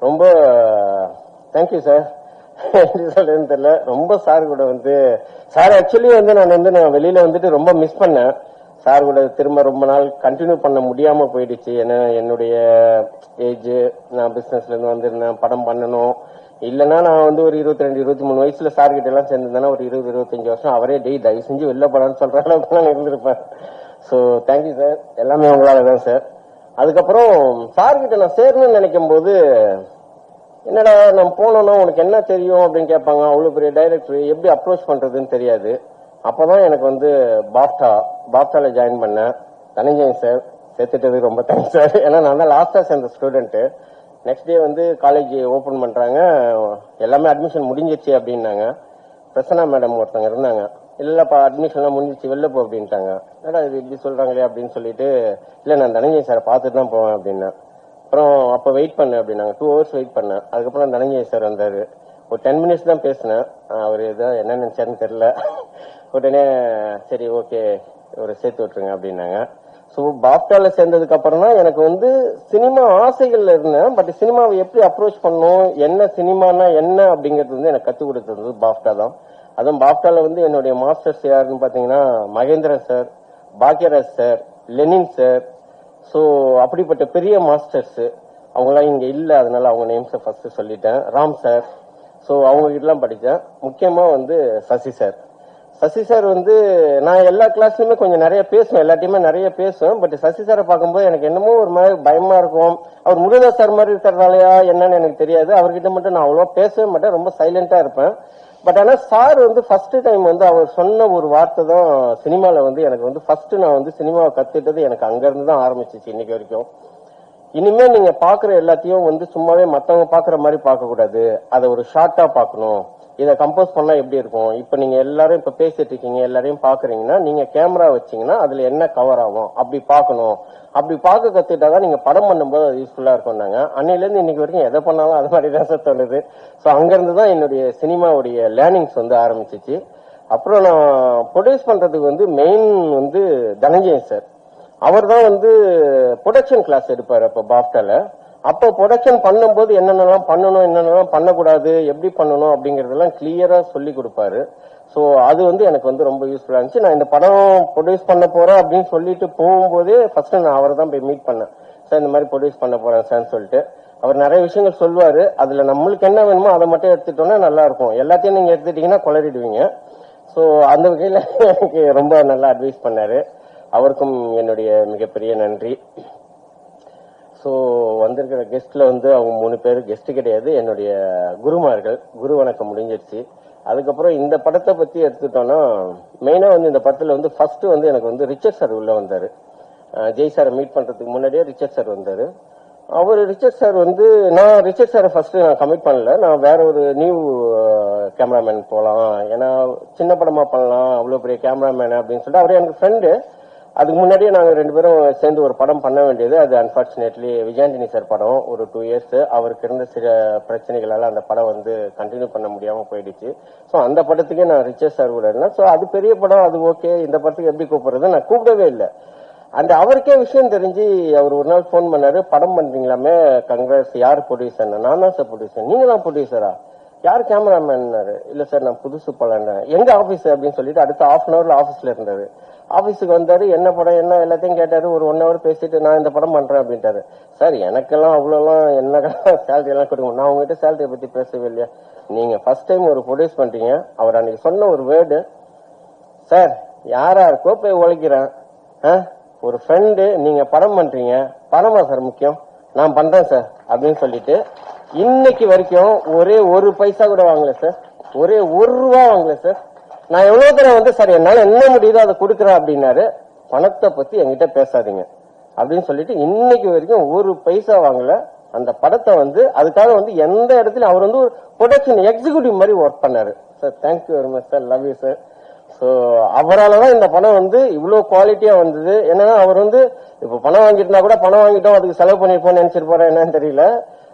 ரொம்ப தேங்க்யூ சார். எப்படி சொல்றதுன்னு தெரியல. ரொம்ப சார் கூட வந்து சார் ஆக்சுவலி வந்து நான் வெளியில வந்துட்டு ரொம்ப மிஸ் பண்ணேன். சார் கூட திரும்ப ரொம்ப நாள் கண்டினியூ பண்ண முடியாம போயிடுச்சு. ஏன்னா என்னுடைய ஏஜ், நான் பிசினஸ்ல இருந்து வந்திருந்தேன், படம் பண்ணணும். இல்லைன்னா நான் வந்து ஒரு 22-23 வயசுல சார் கிட்ட எல்லாம் சேர்ந்திருந்தேன்னா ஒரு 20-25 வருஷம் அவரே தயவு செஞ்சு வெளில போடான்னு சொல்ற அளவுக்கு நான் இருந்திருப்பேன். ஸோ தேங்க்யூ சார், எல்லாமே உங்களால தான் சார். அதுக்கப்புறம் சார் கிட்ட நான் சேரணும்னு நினைக்கும் போது, என்னடா நம்ம போனோம்னா உனக்கு என்ன தெரியும் அப்படின்னு கேட்பாங்க. அவ்வளவு பெரிய டைரக்டர் எப்படி அப்ரோச் பண்றதுன்னு தெரியாது. அப்பதான் எனக்கு வந்து பாப்டால ஜாயின் பண்ணேன். தனஞ்சயன் சார் சேர்த்துட்டது ரொம்ப தேங்க்ஸ் சார். ஏன்னா நான் தான் லாஸ்டா சேர்ந்த ஸ்டூடெண்ட். நெக்ஸ்ட் டே வந்து காலேஜ் ஓபன் பண்றாங்க, எல்லாமே அட்மிஷன் முடிஞ்சிருச்சு அப்படின்னாங்க. பிரசன்னா மேடம் ஒருத்தவங்க இருந்தாங்க, இல்லப்பா அட்மிஷன்லாம் முடிஞ்சிச்சு வெளில போ அப்படின்ட்டாங்க. ஏடா இது இப்படி சொல்றாங்களே அப்படின்னு சொல்லிட்டு, இல்ல நான் தனஞ்சயன் சாரை பார்த்துட்டு தான் போவேன் அப்படின்னா. அப்புறம் அப்ப வெயிட் பண்ணேன் அப்படின்னாங்க. 2 hours வெயிட் பண்ணேன். அதுக்கப்புறம் தனஞ்சயன் சார் வந்தாரு. ஒரு 10 minutes தான் பேசினேன். அவர் ஏதாவது என்ன நினைச்சாருன்னு தெரியல. உடனே சரி ஓகே ஒரு சேர்த்து விட்டுருங்க அப்படின்னாங்க. ஸோ பாப்டால சேர்ந்ததுக்கு அப்புறம் தான் எனக்கு வந்து சினிமா ஆசைகள்ல இருந்தேன். பட் சினிமாவை எப்படி அப்ரோச் பண்ணணும், என்ன சினிமானா என்ன அப்படிங்கிறது வந்து எனக்கு கற்றுக் கொடுத்தது பாப்டா தான். அதுவும் பாப்டால வந்து என்னுடைய மாஸ்டர்ஸ் யாருன்னு பாத்தீங்கன்னா Mahendran sir, Bhagyaraj sir, Lenin sir. So அப்படிப்பட்ட பெரிய மாஸ்டர்ஸ் அவங்களாம் இங்க இல்ல, அதனால அவங்க நேம்ஸை ஃபர்ஸ்ட் சொல்லிட்டேன். ராம் சார், ஸோ அவங்க கிட்டலாம் படித்தேன். முக்கியமா வந்து சசி சார் வந்து நான் எல்லா கிளாஸ்லயுமே கொஞ்சம் நிறைய பேசுவேன், எல்லாத்தையுமே நிறைய பேசுவேன். பட் சசி சாரை பார்க்கும்போது எனக்கு என்னமோ ஒரு மாதிரி பயமா இருக்கும். அவர் முருகதாஸ் சார் மாதிரி இருக்கிறதாலயா என்னன்னு எனக்கு தெரியாது. அவர்கிட்ட மட்டும் நான் அவ்வளவா பேசவே மாட்டேன், ரொம்ப சைலண்டா இருப்பேன். பட் ஆனா சார் வந்து ஃபர்ஸ்ட் டைம் வந்து அவர் சொன்ன ஒரு வார்த்தை தான் சினிமால வந்து எனக்கு வந்து ஃபர்ஸ்ட் நான் வந்து சினிமாவை கத்துட்டது எனக்கு அங்க இருந்து தான் ஆரம்பிச்சிச்சு இன்னைக்கு வரைக்கும். இனிமே நீங்க பாக்குற எல்லாத்தையும் வந்து சும்மாவே மத்தவங்க பாக்குற மாதிரி பார்க்க கூடாது, அதை ஒரு ஷார்ட்டா பார்க்கணும். இதை கம்போஸ் பண்ணா எப்படி இருக்கும், இப்ப நீங்க எல்லாரும் இப்ப பேசிட்டு இருக்கீங்க, எல்லாரையும் பாக்குறீங்கன்னா நீங்க கேமரா வச்சீங்கன்னா அதுல என்ன கவர் ஆகும் அப்படி பார்க்கணும். அப்படி பார்க்க கத்துட்டாதான் நீங்க படம் பண்ணும்போது அது யூஸ்ஃபுல்லா இருக்கும்னாங்க. அன்னையில இருந்து இன்னைக்கு வரைக்கும் எதை பண்ணாலும் அது மாதிரி தான் தோணுது. ஸோ அங்க இருந்துதான் என்னுடைய சினிமாவுடைய லேர்னிங்ஸ் வந்து ஆரம்பிச்சிச்சு. அப்புறம் நான் ப்ரொடியூஸ் பண்றதுக்கு வந்து மெயின் வந்து தனஞ்சயன் சார். அவர் தான் வந்து ப்ரொடக்ஷன் கிளாஸ் எடுப்பாரு அப்ப பாப்டால. அப்போ ப்ரொடக்ஷன் பண்ணும்போது என்னென்னலாம் பண்ணணும், என்னென்னலாம் பண்ணக்கூடாது, எப்படி பண்ணணும் அப்படிங்கறதெல்லாம் கிளியரா சொல்லி கொடுப்பாரு. ஸோ அது வந்து எனக்கு வந்து ரொம்ப யூஸ்ஃபுல்லா இருந்துச்சு. நான் இந்த படம் ப்ரொடியூஸ் பண்ண போறேன் அப்படின்னு சொல்லிட்டு போகும்போதே ஃபர்ஸ்ட் நான் அவரை தான் போய் மீட் பண்ணேன். சார் இந்த மாதிரி ப்ரொடியூஸ் பண்ண போறேன் சார்ன்னு சொல்லிட்டு அவர் நிறைய விஷயங்கள் சொல்லுவாரு. அதுல நம்மளுக்கு என்ன வேணுமோ அதை மட்டும் எடுத்துட்டோம்னா நல்லா இருக்கும். எல்லாத்தையும் நீங்க எடுத்துட்டீங்கன்னா குளறிடுவீங்க. ஸோ அந்த வகையில எனக்கு ரொம்ப நல்லா அட்வைஸ் பண்ணாரு. அவருக்கும் என்னுடைய மிகப்பெரிய நன்றி. ஸோ வந்திருக்கிற கெஸ்ட்ல வந்து அவங்க 3 பேர் கெஸ்ட் கிடையாது, என்னுடைய குருமார்கள். குரு வணக்கம் முடிஞ்சிருச்சு. அதுக்கப்புறம் இந்த படத்தை பத்தி எடுத்துட்டோம்னா மெயினா வந்து இந்த படத்துல வந்து ஃபர்ஸ்ட் வந்து எனக்கு வந்து ரிச்சர்ட் சார் உள்ள வந்தாரு. ஜெய் சாரை மீட் பண்றதுக்கு முன்னாடியே ரிச்சர்ட் சார் வந்தாரு. ரிச்சர்ட் சார் வந்து நான் ரிச்சர்ட் சாரை ஃபர்ஸ்ட் நான் கமிட் பண்ணல, நான் வேற ஒரு நியூ கேமராமேன் போலாம், ஏன்னா சின்ன படமா பண்ணலாம், அவ்வளவு பெரிய கேமராமேன் அப்படின்னு சொல்லிட்டு அவரே எனக்கு ஃப்ரெண்டு. அதுக்கு முன்னாடியே நாங்க 2 பேரும் சேர்ந்து ஒரு படம் பண்ண வேண்டியது. அது அன்பார்ச்சுனேட்லி விஜயாண்டினி சார் படம் ஒரு 2 years அவருக்கு இருந்த சில பிரச்சனைகளால அந்த படம் வந்து கண்டினியூ பண்ண முடியாம போயிடுச்சு. ஸோ அந்த படத்துக்கே நான் ரிச்சர்ட் சார் கூட இருந்தேன். ஸோ அது பெரிய படம், அது ஓகே. இந்த படத்துக்கு எப்படி கூப்பிடுறது, நான் கூப்பிடவே இல்லை. அந்த அவருக்கே விஷயம் தெரிஞ்சு அவர் ஒரு நாள் போன் பண்ணாரு, படம் பண்றீங்களாமே, கங்க்ராட்ஸ், யார் ப்ரொடியூசர்? நான் தான் சார் ப்ரொடியூசர். நீங்க தான் ப்ரொடியூசரா? யார் கேமராமேன்? இல்ல சார் நான் புதுசு பலன். எங்க ஆபீஸ் அப்படின்னு சொல்லிட்டு அடுத்த 1/2 hour ஆபீஸ்ல இருந்தாரு. ஆபீஸுக்கு வந்தாரு, என்ன படம் என்ன எல்லாத்தையும் கேட்டாரு. ஒரு 1 hour பேசிட்டு நான் இந்த படம் பண்றேன் அப்படின்ட்டாரு. சார் எனக்கெல்லாம் அவ்வளோலாம் என்ன சேலரி எல்லாம் கொடுங்க, நான் உங்ககிட்ட சேலரியை பத்தி பேசவே இல்லையா? நீங்க ஃபர்ஸ்ட் டைம் ஒரு ப்ரொடியூஸ் பண்றீங்க. அவர் அன்னைக்கு சொன்ன ஒரு வேர்டு, சார் யாரா இருக்கோ போய் உழைக்கிறேன், ஒரு ஃப்ரெண்டு, நீங்க படம் பண்றீங்க, படமா சார் முக்கியம், நான் பண்றேன் சார் அப்படின்னு சொல்லிட்டு இன்னைக்கு வரைக்கும் ஒரே 1 பைசா கூட வாங்கல சார், ஒரே 1 ரூபா வாங்கல சார். நான் எவ்வளவு தூரம் வந்து சார் என்னால என்ன முடியுதோ அதை கொடுக்குறேன் அப்படின்னாரு. பணத்தை பத்தி என்கிட்ட பேசாதீங்க அப்படின்னு சொல்லிட்டு இன்னைக்கு வரைக்கும் ஒரு பைசா வாங்கல. அந்த படத்தை வந்து அதுக்காக வந்து எந்த இடத்துல அவர் வந்து ஒரு ப்ரொடக்ஷன் எக்ஸிக்யூட்டிவ் மாதிரி ஒர்க் பண்ணாரு. Sir thank you very much sir, love you sir. So அவராலதான் இந்த படம் வந்து இவ்வளவு குவாலிட்டியா வந்தது. என்னன்னா அவர் வந்து இப்ப பணம் வாங்கிட்டு கூட பணம் வாங்கிட்டோம் அதுக்கு செலவு பண்ணிருப்போம்னு நினைச்சிருப்பாரு என்னன்னு தெரியல.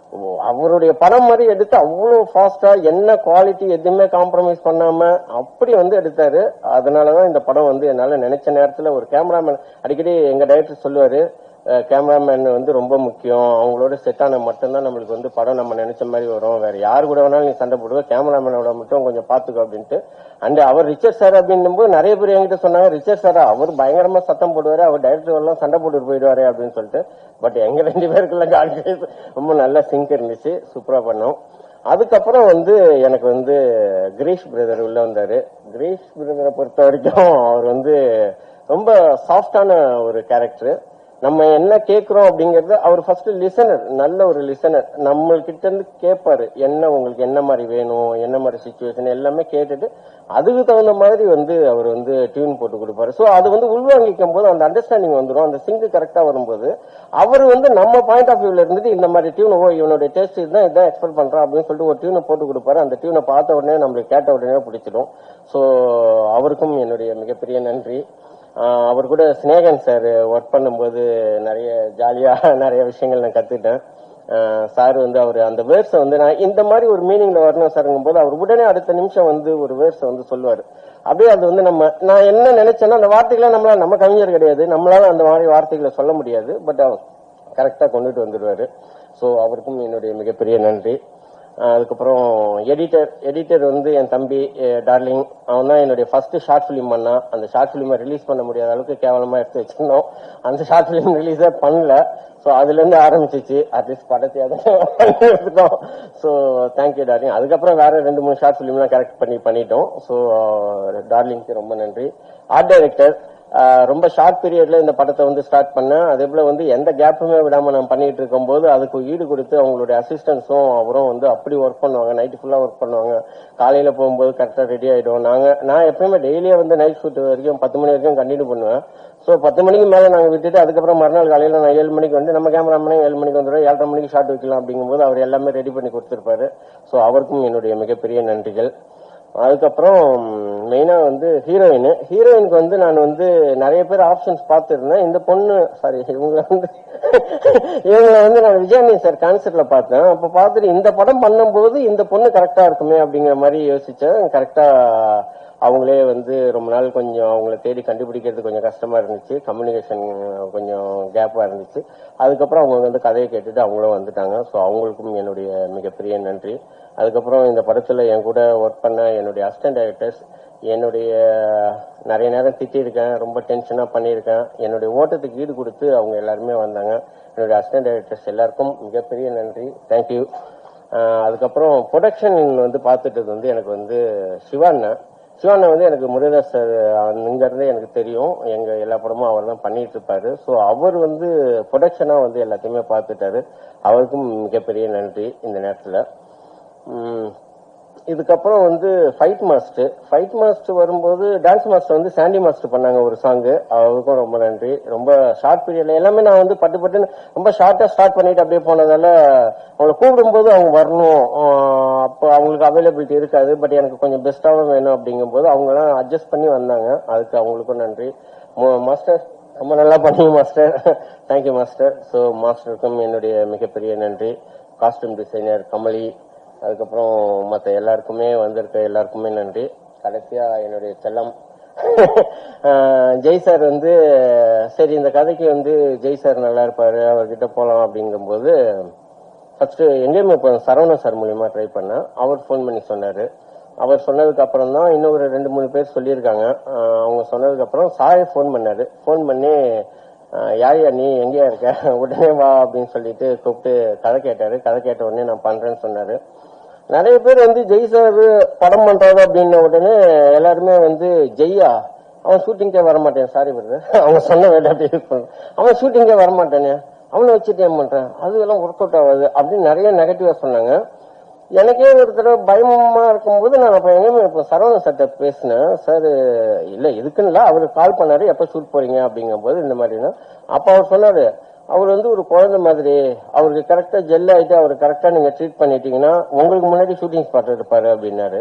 அவருடைய படம் மாதிரி எடுத்து அவ்வளவு ஃபாஸ்டா என்ன குவாலிட்டி எதுவுமே காம்ப்ரமைஸ் பண்ணாம அப்படி வந்து எடுத்தாரு. அதனாலதான் இந்த படம் வந்து என்னால நினைச்ச நேரத்துல ஒரு கேமராமேன் அடிக்கடி எங்க டைரக்டர் சொல்லுவாரு, கேமராமேன் வந்து ரொம்ப முக்கியம், அவங்களோட செட் ஆன மட்டும்தான் நம்மளுக்கு வந்து படம் நம்ம நினைச்ச மாதிரி வரும், வேற யாரு கூட வேணாலும் நீ சண்டை போடுவ, கேமராமேனோட மட்டும் கொஞ்சம் பாத்துக்கோ அப்படின்ட்டு. அண்ட் அவர் ரிச்சர்ட் சார் அப்படின்னும் போது நிறைய பேர் என்கிட்ட சொன்னாங்க, ரிச்சர்ட் சாரா அவர் பயங்கரமா சத்தம் போடுவாரு, அவர் டைரக்டர் எல்லாம் சண்டை போட்டு போயிடுவாரு அப்படின்னு சொல்லிட்டு. பட் எங்க 2 பேருக்குள்ள கான்ஃபிடன்ஸ் ரொம்ப நல்ல சிங்க் இருந்துச்சு, சூப்பரா பண்ணோம். அதுக்கப்புறம் வந்து எனக்கு வந்து கிரீஷ் பிரதர் உள்ள வந்தாரு. கிரீஷ் பிரதரை பொறுத்த வரைக்கும் அவர் வந்து ரொம்ப சாஃப்டான ஒரு கேரக்டர். நம்ம என்ன கேட்கிறோம் அப்படிங்கறது அவர் ஃபர்ஸ்ட் லிசனர், நல்ல ஒரு லிசனர். நம்ம கிட்ட இருந்து கேட்பாரு, என்ன உங்களுக்கு என்ன மாதிரி வேணும், என்ன மாதிரி சிச்சுவேஷன் எல்லாமே கேட்டுட்டு அதுக்கு தகுந்த மாதிரி வந்து அவர் வந்து டியூன் போட்டு கொடுப்பாரு. சோ அது வந்து உள்வாங்கிக்கும் போது அந்த அண்டர்ஸ்டாண்டிங் வந்துடும், அந்த சிங்க் கரெக்டா வரும்போது அவர் வந்து நம்ம பாயிண்ட் ஆஃப் வியூல இருந்துட்டு இந்த மாதிரி டியூன், ஓ இவனுடைய டேஸ்ட் இதுதான், இதான் எக்ஸ்பெக்ட் பண்றான் அப்படின்னு சொல்லிட்டு ஒரு டியூனை போட்டு கொடுப்பாரு. அந்த டியூனை பார்த்த உடனே நம்மளுக்கு கேட்ட உடனே பிடிச்சிடும். சோ அவருக்கும் என்னுடைய மிகப்பெரிய நன்றி. அவர் கூட ஸ்னேகன் சார் ஒர்க் பண்ணும்போது நிறைய ஜாலியா நிறைய விஷயங்கள் நான் கத்துக்கிட்டேன். சார் வந்து அவர் அந்த வேர்ட்ஸை வந்து நான் இந்த மாதிரி ஒரு மீனிங்ல வரணும் சார்ங்கும் போது அவர் உடனே அடுத்த நிமிஷம் வந்து ஒரு வேர்ட்ஸை வந்து சொல்லுவாரு. அப்படியே அது வந்து நான் என்ன நினைச்சேன்னா அந்த வார்த்தைகளை நம்ம கவிஞர் கிடையாது, நம்மளால அந்த மாதிரி வார்த்தைகளை சொல்ல முடியாது. பட் அவர் கரெக்டா கொண்டுட்டு வந்துடுவாரு. சோ அவருக்கும் என்னுடைய மிகப்பெரிய நன்றி. அதுக்கப்புறம் எடிட்டர் வந்து என் தம்பி டார்லிங், அவன் தான் என்னுடைய ஃபர்ஸ்ட் ஷார்ட் பிலிம் பண்ணான். அந்த ஷார்ட் பிலிமை ரிலீஸ் பண்ண முடியாத அளவுக்கு கேவலமா எடுத்து வச்சிருந்தோம். அந்த ஷார்ட் பிலிம் ரிலீஸே பண்ணல. சோ அதுல இருந்து ஆரம்பிச்சிச்சு, அட்லீஸ்ட் படத்தை எடுத்துட்டோம். So thank you darling. அதுக்கப்புறம் வேற 2-3 ஷார்ட் பிலிம்லாம் கரெக்ட் பண்ணிட்டோம். சோ டார்லிங்க்கு ரொம்ப நன்றி. ஆர்ட் டைரக்டர் ரொம்ப ஷார்ட் பீரியட்ல இந்த படத்தை வந்து ஸ்டார்ட் பண்ணேன். அதே போல வந்து எந்த கேப்புமே விடாம நான் பண்ணிட்டு இருக்கும் போது அதுக்கு ஈடு கொடுத்து அவங்களுடைய அசிஸ்டன்ஸும் அவரும் வந்து அப்படி ஒர்க் பண்ணுவாங்க, நைட்டு ஃபுல்லா ஒர்க் பண்ணுவாங்க. காலையில போகும்போது கரெக்டா ரெடி ஆயிடும். நான் எப்பயுமே டெய்லியே வந்து நைட் ஷூட் வரைக்கும் 10 மணி வரைக்கும் கண்டினியூ பண்ணுவேன். சோ 10 மணிக்கு மேல நாங்க விட்டுட்டு அதுக்கப்புறம் மறுநாள் காலையில நான் 7 மணிக்கு வந்து நம்ம கேமராமேனே 7 மணிக்கு வந்துடுவோம், 7:30 மணிக்கு ஷாட் வைக்கலாம் அப்படிங்கும்போது அவர் எல்லாமே ரெடி பண்ணி கொடுத்திருப்பாரு. சோ அவருக்கும் என்னுடைய மிகப்பெரிய நன்றிகள். அதுக்கப்புறம் மெயினா வந்து ஹீரோயினுக்கு வந்து நான் வந்து நிறைய பேர் ஆப்ஷன்ஸ் பார்த்துருந்தேன். இந்த பொண்ணு இவங்களை வந்து நான் விஜயானி சார் கான்செப்ட்ல பார்த்தேன். அப்ப பார்த்துட்டு இந்த படம் பண்ணும்போது இந்த பொண்ணு கரெக்டா இருக்குமே அப்படிங்கிற மாதிரி யோசிச்சேன். கரெக்டா அவங்களே வந்து ரொம்ப நாள் கொஞ்சம் அவங்கள தேடி கண்டுபிடிக்கிறது கொஞ்சம் கஷ்டமா இருந்துச்சு, கம்யூனிகேஷன் கொஞ்சம் கேப்பா இருந்துச்சு. அதுக்கப்புறம் அவங்க வந்து கதையை கேட்டுட்டு அவங்களும் வந்துட்டாங்க. ஸோ அவங்களுக்கும் என்னுடைய மிகப்பெரிய நன்றி. அதுக்கப்புறம் இந்த படத்துல என் கூட ஒர்க் பண்ண என்னுடைய அசிஸ்டன்ட் டைரக்டர்ஸ், என்னுடைய நிறைய நேரம் திட்டிருக்கேன், ரொம்ப டென்ஷனா பண்ணியிருக்கேன், என்னுடைய ஓட்டத்துக்கு ஈடு கொடுத்து அவங்க எல்லாருமே வந்தாங்க. என்னுடைய அசிஸ்டன்ட் டைரக்டர்ஸ் எல்லாருக்கும் மிகப்பெரிய நன்றி, தேங்க்யூ. அதுக்கப்புறம் ப்ரொடக்ஷன் வந்து பார்த்துட்டு வந்து எனக்கு வந்து சிவாண்ணா வந்து எனக்கு முருகதாஸ் சார் இங்க இருந்தே எனக்கு தெரியும், எங்க எல்லா படமும் அவர் தான் பண்ணிட்டு இருப்பாரு. ஸோ அவர் வந்து ப்ரொடக்ஷனா வந்து எல்லாத்தையுமே பார்த்துட்டாரு. அவருக்கும் மிகப்பெரிய நன்றி இந்த நேரத்துல. இதுக்கப்புறம் வந்து ஃபைட் மாஸ்டர் வரும்போது டான்ஸ் மாஸ்டர் வந்து சாண்டி மாஸ்டர் பண்ணாங்க ஒரு சாங்கு, அவருக்கும் ரொம்ப நன்றி. ரொம்ப ஷார்ட் பீரியட்ல எல்லாமே நான் வந்து பட்டுன்னு ரொம்ப ஷார்ட்டா ஸ்டார்ட் பண்ணிட்டு அப்படியே போனதால அவங்களை கூப்பிடும்போது அவங்க வரணும், அப்போ அவங்களுக்கு அவைலபிலிட்டி இருக்காது. பட் எனக்கு கொஞ்சம் பெஸ்டாவும் வேணும் அப்படிங்கும்போது அவங்க எல்லாம் அட்ஜஸ்ட் பண்ணி வந்தாங்க. அதுக்கு அவங்களுக்கும் நன்றி. மாஸ்டர் ரொம்ப நல்லா பண்ணீங்க மாஸ்டர், தேங்க்யூ மாஸ்டர். ஸோ மாஸ்டருக்கும் என்னுடைய மிகப்பெரிய நன்றி. காஸ்டியூம் டிசைனர் கமலி, அதுக்கப்புறம் மற்ற எல்லாருக்குமே வந்திருக்க எல்லாருக்குமே நன்றி. கடைசியா என்னுடைய செல்லம் ஜெய் சார் வந்து சரி இந்த கதைக்கு வந்து ஜெய் சார் நல்லா இருப்பாரு அவர்கிட்ட போலாம் அப்படிங்கும்போது ஃபர்ஸ்ட் எங்கேயுமே இப்போ சரவணன் சார் மூலியமா ட்ரை பண்ணேன். அவர் ஃபோன் பண்ணி சொன்னாரு. அவர் சொன்னதுக்கு அப்புறம் தான் இன்னும் ஒரு 2-3 பேர் சொல்லியிருக்காங்க. அவங்க சொன்னதுக்கு அப்புறம் சாரை ஃபோன் பண்ணாரு. ஃபோன் பண்ணி யாரையா நீ எங்கேயா இருக்க, உடனே வா அப்படின்னு சொல்லிட்டு கூப்பிட்டு கதை கேட்டாரு. கதை கேட்ட உடனே நான் பண்றேன்னு சொன்னாரு. நிறைய பேர் வந்து ஜெய் சார் படம் பண்றாரு அப்படின்ன உடனே எல்லாருமே வந்து ஜெய்யா அவன் ஷூட்டிங்கே வரமாட்டேன், சாரி பிரதர் அவங்க சொன்ன வேண்டாம், அவன் ஷூட்டிங்கே வரமாட்டானே, அவனை வச்சுட்டு ஏன் பண்றேன், அது எல்லாம் ஒர்க் அவுட் ஆகாது அப்படின்னு நிறைய நெகட்டிவா சொன்னாங்க. எனக்கே ஒரு தடவை பயமா இருக்கும்போது நான் அப்ப எங்கேயுமே இப்போ சரவணன் சார்ட்ட பேசினேன். சார் இல்ல இதுக்குன்னு அவரு கால் பண்ணாரு, எப்ப ஷூட் போறீங்க அப்படிங்கும் போது இந்த மாதிரினா அப்ப அவர் சொன்னாரு, அவர் வந்து ஒரு குழந்தை மாதிரி, அவருக்கு கரெக்டா ஜெல் ஆயிட்டு அவரு கரெக்டா நீங்க ட்ரீட் பண்ணிட்டீங்கன்னா உங்களுக்கு முன்னாடி ஷூட்டிங் ஸ்பாட் இருப்பாரு அப்படின்னாரு.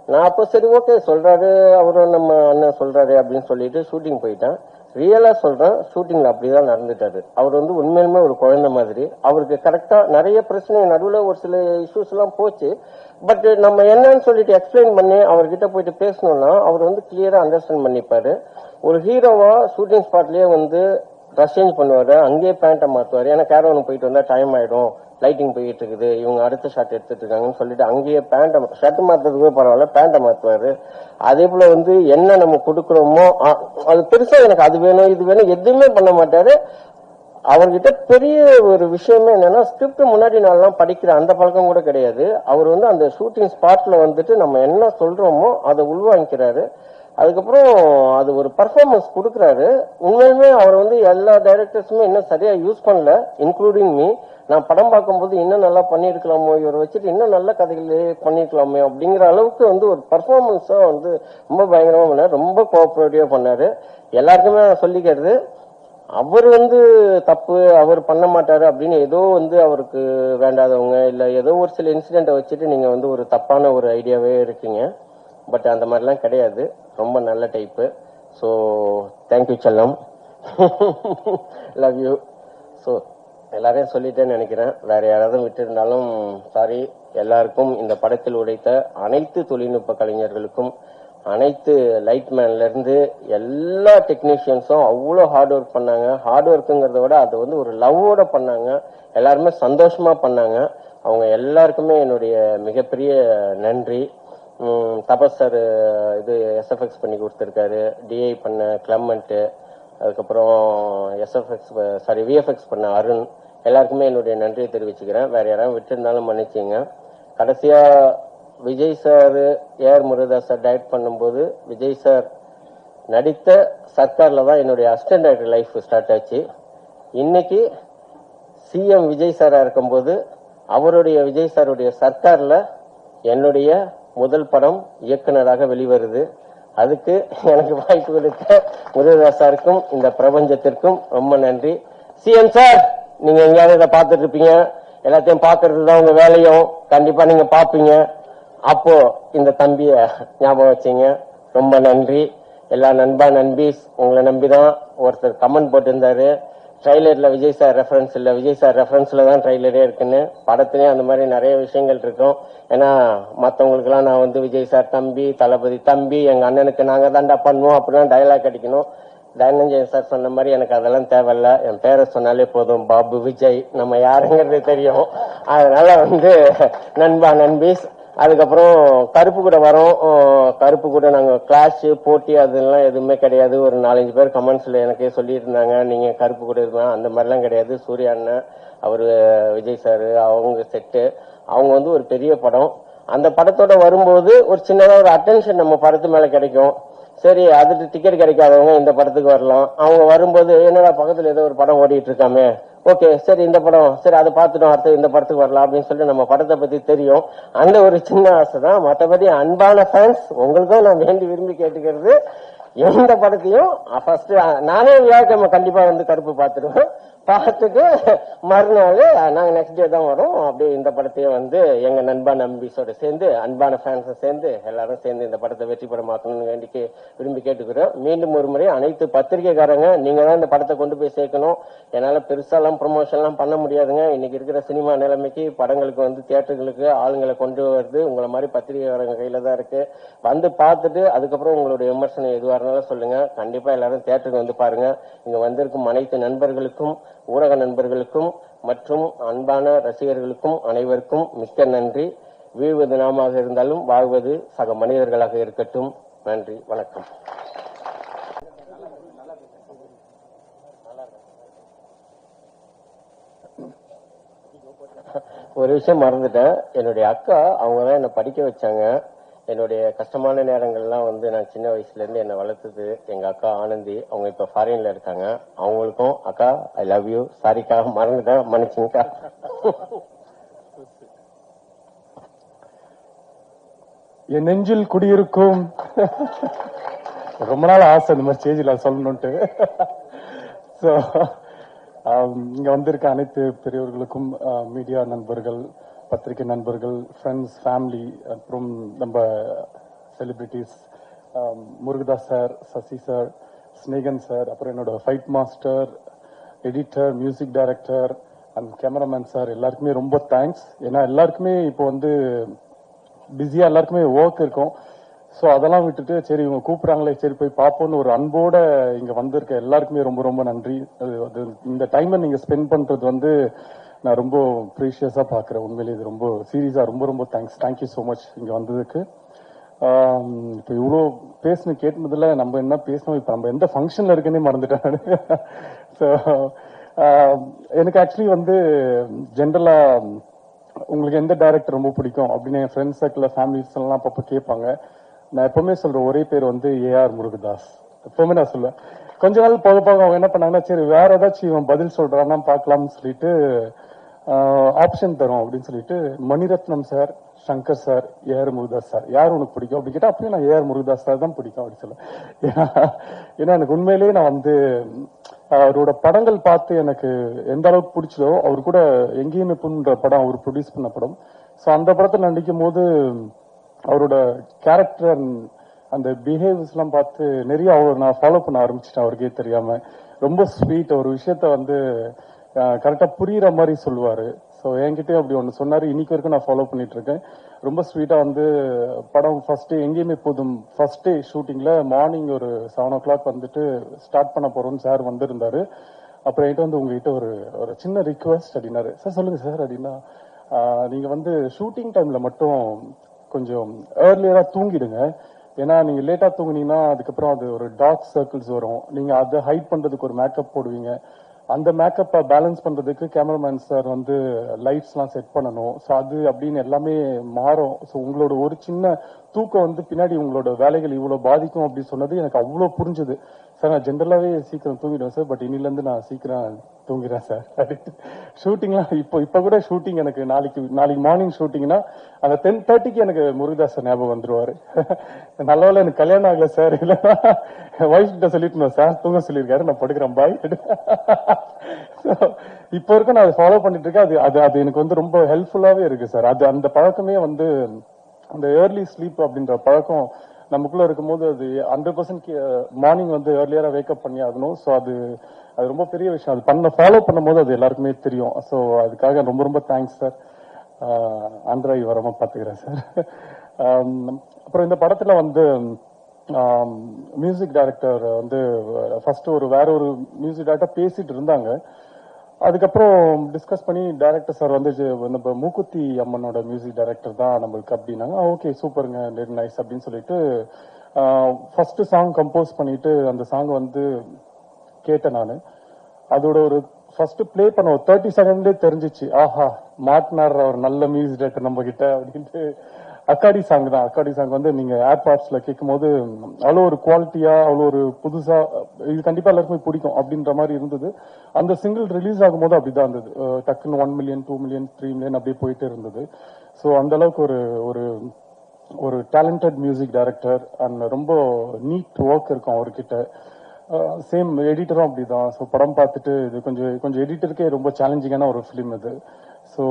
நான் அப்போ சரி ஓகே சொல்றாரு அவரும் நம்ம அண்ணன் சொல்றாரு அப்படின்னு சொல்லிட்டு ஷூட்டிங் போயிட்டேன். ரியலா சொல்றேன், ஷூட்டிங்ல அப்படிதான் நடந்துட்டாரு. அவர் வந்து உண்மையிலுமே ஒரு குழந்தை மாதிரி. அவருக்கு கரெக்டா நிறைய பிரச்சனை நடுவில் ஒரு சில இஷ்யூஸ் எல்லாம் போச்சு. பட் நம்ம என்னன்னு சொல்லிட்டு எக்ஸ்பிளைன் பண்ணி அவர்கிட்ட போயிட்டு பேசணும்னா அவர் வந்து கிளியரா அண்டர்ஸ்டாண்ட் பண்ணிப்பாரு. ஒரு ஹீரோவா ஷூட்டிங் ஸ்பாட்லயே வந்து ட்ரெஸ் சேஞ்ச் பண்ணுவாரு, அங்கேயே பேண்ட்டை மாத்துவாரு. ஏன்னா கேரவன் போயிட்டு வந்தா டைம் ஆயிடும், லைட்டிங் போயிட்டு இருக்குது, இவங்க அடுத்த ஷாட் எடுத்துட்டு இருக்காங்கன்னு சொல்லிட்டு அங்கேயே பேண்ட்டை ஷர்ட் மாத்துறதுக்கு பரவாயில்ல பேண்ட்டை மாத்துவாரு. அதே போல வந்து என்ன நம்ம கொடுக்குறோமோ அது பெருசா எனக்கு அது வேணும் இது வேணும் எதுவுமே பண்ண மாட்டாரு. அவர்கிட்ட பெரிய ஒரு விஷயமே என்னன்னா ஸ்கிரிப்ட் முன்னாடி நாள்லாம் படிக்கிற அந்த பழக்கம் கூட கிடையாது. அவர் வந்து அந்த ஷூட்டிங் ஸ்பாட்ல வந்துட்டு நம்ம என்ன சொல்றோமோ அதை உள்வாங்கிக்கிறாரு. அதுக்கப்புறம் அது ஒரு பர்ஃபார்மன்ஸ் கொடுக்குறாரு. உண்மையுமே அவர் வந்து எல்லா டைரக்டர்ஸுமே இன்னும் சரியா யூஸ் பண்ணல, இன்க்ளூடிங் மீ. நான் படம் பார்க்கும்போது இன்னும் நல்லா பண்ணிருக்கலாமோ, இவரை வச்சுட்டு இன்னும் நல்ல கதைகளே பண்ணிருக்கலாமோ அப்படிங்கிற அளவுக்கு வந்து ஒரு பர்ஃபார்மன்ஸா வந்து ரொம்ப பயங்கரமா பண்ணாரு, ரொம்ப கோஆபரேட்டிவா பண்ணாரு. எல்லாருக்குமே சொல்லிக்கிறது, அவர் வந்து தப்பு அவர் பண்ண மாட்டாரு அப்படின்னு ஏதோ வந்து அவருக்கு வேண்டாதவங்க இல்ல ஏதோ ஒரு சில இன்சிடென்ட்டை வச்சுட்டு நீங்க வந்து ஒரு தப்பான ஒரு ஐடியாவே இருக்கீங்க. பட் அந்த மாதிரிலாம் கிடையாது, ரொம்ப நல்ல டைப்பு. ஸோ தேங்க்யூ செல்லம், லவ் யூ. ஸோ எல்லாரையும் சொல்லிட்டேன்னு நினைக்கிறேன், வேற யாராவது விட்டு இருந்தாலும் சாரி. எல்லாருக்கும் இந்த படத்தில் உடைத்த அனைத்து தொழில்நுட்ப கலைஞர்களுக்கும், அனைத்து லைட்மேன்ல இருந்து எல்லா டெக்னீஷியன்ஸும் அவ்வளோ ஹார்ட் ஒர்க் பண்ணாங்க. ஹார்ட் ஒர்க்குங்கிறத விட அது வந்து ஒரு லவ்வோட பண்ணாங்க, எல்லாருமே சந்தோஷமா பண்ணாங்க. அவங்க எல்லாருக்குமே என்னுடைய மிகப்பெரிய நன்றி. தபஸ் சார் இது எஸ்எஃப்எக்ஸ் பண்ணி கொடுத்துருக்காரு, டிஐ பண்ண கிளமெண்ட், அதுக்கப்புறம் விஎஃப்எக்ஸ் பண்ண அருண், எல்லாருக்குமே என்னுடைய நன்றியை தெரிவிச்சுக்கிறேன். வேற யாராவது விட்டுருந்தாலும் மன்னிச்சுங்க. கடைசியா Vijay sir AR Murugadoss sir direct பண்ணும்போது விஜய் சார் நடித்த சர்க்கார்ல தான் என்னுடைய அசிஸ்டன்ட் டைரக்டர் லைஃப் ஸ்டார்ட் ஆச்சு. இன்னைக்கு சிஎம் விஜய் சாரா இருக்கும்போது அவருடைய விஜய் சாருடைய சர்க்கார்ல என்னுடைய முதல் படம் இயக்குனராக வெளிவருது. அதுக்கு எனக்கு வாய்ப்பு கொடுத்த முருகதாஸ் சாருக்கும் இந்த பிரபஞ்சத்திற்கும் ரொம்ப நன்றி. சிஎம் சார், நீங்க எங்கேயாவது இதை பார்த்துட்டு இருப்பீங்க, எல்லாத்தையும் பார்க்கறது தான் உங்க வேலையும், கண்டிப்பா நீங்க பாப்பீங்க. அப்போ இந்த தம்பிய ஞாபகம் வச்சீங்க, ரொம்ப நன்றி. எல்லா நண்பா நண்பீஸ், உங்களை நம்பிதான் ஒருத்தர் கமெண்ட் போட்டிருந்தாரு, ட்ரைலர்ல விஜய் சார் ரெஃபரன்ஸ் இல்ல, விஜய் சார் ரெஃபரன்ஸ்ல தான் ட்ரைலரே இருக்குன்னு. படத்துலயும் அந்த மாதிரி நிறைய விஷயங்கள் இருக்கும். ஏன்னா மற்றவங்களுக்கு எல்லாம் நான் வந்து விஜய் சார் தம்பி, தளபதி தம்பி, எங்க அண்ணனுக்கு நாங்க தாண்டா பண்ணுவோம் அப்படிலாம் டைலாக் அடிக்கணும். தனஞ்சயன் சார் சொன்ன மாதிரி எனக்கு அதெல்லாம் தேவையில்ல, என் பேரை சொன்னாலே போதும், பாபு விஜய், நம்ம யாருங்கிறது தெரியும். அதனால வந்து நண்பா நண்பீஸ். அதுக்கப்புறம் கருப்பு கூட வரும், கருப்பு கூட நாங்க கிளாஷ் போட்டி அதெல்லாம் எதுவுமே கிடையாது. ஒரு 4-5 பேர் கமெண்ட்ஸ்ல எனக்கே சொல்லிட்டு இருந்தாங்க, நீங்க கருப்பு கூட இருக்கலாம், அந்த மாதிரிலாம் கிடையாது. சூர்யா அண்ணன், அவரு விஜய் சாரு, அவங்க செட்டு, அவங்க வந்து ஒரு பெரிய படம். அந்த படத்தோட வரும்போது ஒரு சின்னதா ஒரு அட்டென்ஷன் நம்ம படத்து மேல கிடைக்கும். சரி, அதுக்கு டிக்கெட் கிடைக்காதவங்க இந்த படத்துக்கு வரலாம். அவங்க வரும்போது என்னடா பக்கத்துல ஏதோ ஒரு படம் ஓடிட்டு இருக்காமே, ஓகே சரி இந்த படம், சரி அதை பார்த்துட்டோம், அடுத்து இந்த படத்துக்கு வரலாம் அப்படின்னு சொல்லிட்டு நம்ம படத்தை பத்தி தெரியும். அந்த ஒரு சின்ன ஆசை தான். மற்றபடி அன்பான ஃபேன்ஸ் உங்களுக்கும் நான் வேண்டி விரும்பி கேட்டுக்கிறது, எந்த படத்தையும் ஃபர்ஸ்ட் நானே வியாழக்கிழமை கண்டிப்பா வந்து கருப்பு பார்த்துடுவேன். பார்த்துட்டு மறுநாள் நாங்க நெக்ஸ்ட் டே தான் வரோம். அப்படியே இந்த படத்தையும் வந்து எங்க நண்பா நம்பிஸோட சேர்ந்து, அன்பான ஃபேன்ஸை சேர்ந்து எல்லாரும் சேர்ந்து இந்த படத்தை வெற்றி படமாக்கணும்னு வேண்டி விரும்பி கேட்டுக்கிறோம். மீண்டும் ஒரு முறை அனைத்து பத்திரிகைக்காரங்க, நீங்க தான் இந்த படத்தை கொண்டு போய் சேர்க்கணும். என்னால பெருசாலாம் ப்ரொமோஷன்லாம் பண்ண முடியாதுங்க. இன்னைக்கு இருக்கிற சினிமா நிலைமைக்கு படங்களுக்கு வந்து தியேட்டர்களுக்கு ஆளுங்களை கொண்டு வருது உங்களை மாதிரி பத்திரிகைக்காரங்க கையில தான் இருக்கு. வந்து பார்த்துட்டு அதுக்கப்புறம் உங்களுடைய விமர்சனம் எதுவாக இருந்தாலும் சொல்லுங்க. கண்டிப்பா எல்லாரும் தியேட்டருக்கு வந்து பாருங்க. இங்க வந்திருக்கும் அனைத்து நண்பர்களுக்கும், ஊடக நண்பர்களுக்கும் மற்றும் அன்பான ரசிகர்களுக்கும் அனைவருக்கும் மிக்க நன்றி. வீழ்வது நாமாக இருந்தாலும் வாழ்வது சக மனிதர்களாக இருக்கட்டும். நன்றி, வணக்கம். ஒரு விஷயம் மறந்துட்டேன், என்னுடைய அக்கா அவங்க தான் என்னை படிக்க வச்சாங்க. என்னுடைய கஷ்டமான நேரங்கள்லாம் வந்து நான் சின்ன வயசுல இருந்து என்னை வளர்த்தது எங்க அக்கா ஆனந்தி. அவங்க இப்ப ஃபாரின்ல இருக்காங்க. அவங்களுக்கும் அக்கா ஐ லவ் யூ. சாரிக்கா மறந்துட்டேன், மன்னிச்சுங்கக்கா. என் நெஞ்சில் குடியிருக்கும் ரொம்ப நாள் ஆசை இந்த மாதிரி ஸ்டேஜில் சொல்லணும்ட்டு. ஸோ இங்க வந்திருக்க அனைத்து பெரியவர்களுக்கும், மீடியா நண்பர்கள், பத்திரிகை நண்பர்கள், ஃப்ரெண்ட்ஸ், ஃபேமிலி, அப்புறம் நம்ம celebrities, Murugadoss sir, Sasi sir, Snehan sir, அப்புறம் என்னோட fight master, editor, music director and cameraman sir, எல்லாருக்குமே ரொம்ப தேங்க்ஸ். ஏன்னா எல்லாருக்குமே இப்போ வந்து பிஸியா எல்லாருக்குமே ஒர்க் இருக்கும். ஸோ அதெல்லாம் விட்டுட்டு சரி இவங்க கூப்பிடுறாங்களே சரி போய் பார்ப்போம்னு ஒரு அன்போட இங்க வந்திருக்க எல்லாருக்குமே ரொம்ப ரொம்ப நன்றி. இந்த டைமை நீங்க ஸ்பெண்ட் பண்றது வந்து நான் ரொம்ப ப்ரீஷியஸா பாக்குறேன். உண்மையிலேயே இது ரொம்ப சீரியஸா ரொம்ப ரொம்ப தேங்க்ஸ். தேங்க்யூ ஸோ மச் இங்க வந்ததுக்கு. இப்போ இவ்வளோ பேசணும் கேட்டதுல நம்ம என்ன பேசணும், இப்போ நம்ம எந்த ஃபங்க்ஷன்ல இருக்குன்னே மறந்துட்டேன். ஸோ எனக்கு ஆக்சுவலி வந்து ஜென்ரலா உங்களுக்கு எந்த டைரக்டர் ரொம்ப பிடிக்கும் அப்படின்னு என் ஃப்ரெண்ட்ஸ் சர்க்கிள், ஃபேமிலிஸ் எல்லாம் அப்பப்போ கேட்பாங்க. நான் எப்பவுமே சொல்ற ஒரே பேர் வந்து ஏஆர் முருகதாஸ். எப்பவுமே நான் சொல்லுவேன். கொஞ்ச நாள் போக போக அவங்க என்ன பண்ணாங்கன்னா சரி வேற ஏதாச்சும் இவன் பதில் சொல்றான்னா பார்க்கலாம்னு சொல்லிட்டு ஆப்ஷன் தரும் அப்படின்னு சொல்லிட்டு Mani Ratnam sir, Shankar sir, AR Murugadoss sir யார் உனக்கு பிடிக்கும் அப்படின்னு கேட்டா அப்பயும் நான் ஏஆர் முருகதாஸ் சார் தான் பிடிக்கும் அப்படின்னு சொல்லுவேன். ஏன்னா எனக்கு உண்மையிலேயே நான் வந்து அவரோட படங்கள் பார்த்து எனக்கு எந்த அளவுக்கு பிடிச்சதோ, அவர் கூட எங்கேயுமே புண்ணுன்ற படம் அவர் ப்ரொடியூஸ் பண்ண படம். ஸோ அந்த படத்தை நடிக்கும் போது அவரோட கேரக்டர் அந்த பிஹேவியர்ஸ் எல்லாம் பார்த்து நிறைய அவர் நான் ஃபாலோ பண்ண ஆரம்பிச்சிட்டேன். அவருக்கே தெரியாம ரொம்ப ஸ்வீட், ஒரு விஷயத்த வந்து கரெக்டா புரியுற மாதிரி சொல்லுவாரு. ஸோ என்கிட்ட அப்படி ஒன்று சொன்னாரு, இன்னைக்கு வரைக்கும் நான் ஃபாலோ பண்ணிட்டு இருக்கேன். ரொம்ப ஸ்வீட்டா வந்து படம் ஃபர்ஸ்ட் எங்கேயுமே போதும் ஃபர்ஸ்ட் டே ஷூட்டிங்ல மார்னிங் ஒரு 7 o'clock வந்துட்டு ஸ்டார்ட் பண்ண போறோம்னு சார் வந்திருந்தாரு. அப்புறம் என்கிட்ட வந்து உங்ககிட்ட ஒரு சின்ன ரிக்வெஸ்ட் அப்படின்னாரு. சார் சொல்லுங்க சார் அப்படின்னா, நீங்க வந்து ஷூட்டிங் டைம்ல மட்டும் கொஞ்சம் ஏர்லியரா தூங்கிடுங்க. ஏன்னா நீங்க லேட்டா தூங்குனீங்கன்னா அதுக்கப்புறம் அது ஒரு டார்க் சர்க்கிள்ஸ் வரும். நீங்க அதை ஹைட் பண்றதுக்கு ஒரு மேக்கப் போடுவீங்க. அந்த மேக்கப்பை பேலன்ஸ் பண்றதுக்கு கேமராமேன் சார் வந்து லைட்ஸ் எல்லாம் செட் பண்ணணும். ஸோ அது அப்படின்னு எல்லாமே மாறும். ஸோ உங்களோட ஒரு சின்ன தூக்கம் வந்து பின்னாடி உங்களோட வேலைகள் இவ்வளவு பாதிக்கும் அப்படின்னு சொன்னது எனக்கு அவ்வளவு புரிஞ்சுது. சார் நான் ஜென்ரலாவே சீக்கிரம் தூங்கிடுவேன் சார், பட் இன்னில இருந்து நான் சீக்கிரம் தூங்கிறேன் சார். ஷூட்டிங்லாம் இப்ப கூட ஷூட்டிங் எனக்கு நாளைக்கு மார்னிங் ஷூட்டிங்னா அந்த 10:30க்கு எனக்கு முருகதாஸ் சார் ஞாபகம் வந்துருவாரு. நல்லவேளை எனக்கு கல்யாணம் ஆகல சார், இல்ல ஒய்ஃப் கிட்ட சொல்லிட்டு சார் தூங்க சொல்லியிருக்காரு, நான் படுக்கிறேன் பாய். இப்ப வரைக்கும் நான் அதை ஃபாலோ பண்ணிட்டு இருக்கேன். அது எனக்கு வந்து ரொம்ப ஹெல்ப்ஃபுல்லாவே இருக்கு சார். அந்த பழக்கமே வந்து அந்த ஏர்லி ஸ்லீப் அப்படின்ற பழக்கம் நமக்குள்ள இருக்கும்போது அது 100% மார்னிங் வந்து ஏர்லியரா வேக்கப் பண்ணி ஆகணும். ஸோ அது ரொம்ப பெரிய விஷயம். அது ஃபாலோ பண்ணும் போது அது எல்லாருக்குமே தெரியும். ஸோ அதுக்காக ரொம்ப ரொம்ப தேங்க்ஸ் சார். ஆந்திராய் வரமா பாத்துக்கிறேன் சார். அப்புறம் இந்த படத்துல வந்து மியூசிக் டைரக்டர் வந்து ஃபர்ஸ்ட் வேற ஒரு மியூசிக் டைரக்டர் பேசிட்டு இருந்தாங்க. அதுக்கப்புறம் டிஸ்கஸ் பண்ணி டைரக்டர் சார் வந்து நம்ம மூக்குத்தி அம்மனோட மியூசிக் டைரக்டர் தான் நம்மளுக்கு அப்படின்னாங்க. ஓகே சூப்பருங்க, வெரி நைஸ் அப்படின்னு சொல்லிட்டு ஃபர்ஸ்ட் சாங் கம்போஸ் பண்ணிட்டு அந்த சாங் வந்து கேட்டேன் நான். அதோட ஒரு ஃபர்ஸ்ட் பிளே பண்ண ஒரு 30 செகண்ட்லேயே தெரிஞ்சிச்சு, ஆஹா மாட்டினார் ஒரு நல்ல மியூசிக் டைரக்டர் நம்ம கிட்ட அப்படின்ட்டு. அக்காடி சாங் தான். அக்காடி சாங் வந்து நீங்க ஏர்பாட்ஸ்ல கேட்கும் போது அவ்வளோ ஒரு குவாலிட்டியா, அவ்வளோ ஒரு புதுசா, இது கண்டிப்பா எல்லாருக்குமே பிடிக்கும் அப்படின்ற மாதிரி இருந்தது. அந்த சிங்கிள் ரிலீஸ் ஆகும் போது அப்படிதான் இருந்தது. டக்குன்னு 1 million 2 million 3 million அப்படியே போயிட்டே இருந்தது. ஸோ அந்த அளவுக்கு ஒரு டேலண்டட் மியூசிக் டைரக்டர் அண்ட் ரொம்ப நீட் ஒர்க் இருக்கும் அவர்கிட்ட. சேம் எடிட்டரும் அப்படிதான். ஸோ படம் பார்த்துட்டு இது கொஞ்சம் எடிட்டருக்கே ரொம்ப சேலஞ்சிங்கான ஒரு ஃபிலிம் இது. ஸோ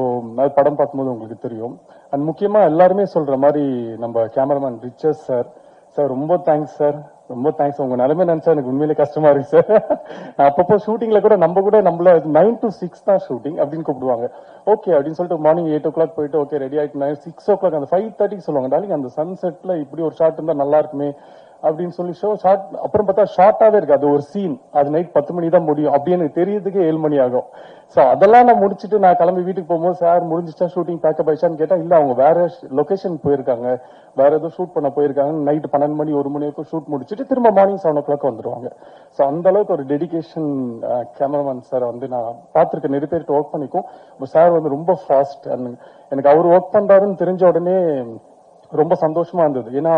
அது படம் பார்க்கும்போது உங்களுக்கு தெரியும். அண்ட் முக்கியமா எல்லாருமே சொல்ற மாதிரி நம்ம கேமராமேன் ரிச்சர்ட் சார் ரொம்ப தேங்க்ஸ் சார், ரொம்ப தேங்க்ஸ். உங்க நிலைமை நினைச்சா எனக்கு உண்மையிலே கஷ்டமா இருக்கு சார். அப்பப்போ ஷூட்டிங்ல கூட நம்மள 9 to 6 தான் ஷூட்டிங் அப்படின்னு கூப்பிடுவாங்க. ஓகே அப்படின்னு சொல்லிட்டு மார்னிங் 8 o'clock போயிட்டு ஓகே ரெடி ஆயிட்டு 6 o'clock அந்த 5:30 சொல்லுவாங்க, டாலிங் அந்த சன்செட்ல இப்படி ஒரு ஷாட் இருந்தா நல்லா இருக்குமே அப்படின்னு சொல்லி ஷார்ட். அப்புறம் பார்த்தா ஷார்ட்டாவே இருக்கு அது ஒரு சீன். அது நைட் 10 மணி தான் முடியும் அப்படி எனக்கு தெரியறதுக்கு 7 மணி ஆகும். ஸோ அதெல்லாம் நான் முடிச்சுட்டு நான் கிளம்பி வீட்டுக்கு போகும்போது சார் முடிஞ்சிச்சா ஷூட்டிங் பேக்கப் ஆயிடுச்சான்னு கேட்டா இல்ல அவங்க வேற லொகேஷன் போயிருக்காங்க, வேற ஏதோ ஷூட் பண்ண போயிருக்காங்க. நைட் 12 மணி 1 மணி வரைக்கும் ஷூட் முடிச்சுட்டு திரும்ப மார்னிங் 7 o'clock வந்துருவாங்க. ஸோ அந்த அளவுக்கு ஒரு டெடிகேஷன் கேமராமேன் சார் வந்து நான் பார்த்திருக்கேன். நிறைய பேர்கிட்ட ஒர்க் பண்ணிக்கும். சார் வந்து ரொம்ப ஃபாஸ்ட். எனக்கு அவர் ஒர்க் பண்றாருன்னு தெரிஞ்ச உடனே ரொம்ப சந்தோஷமா இருந்தது. ஏன்னா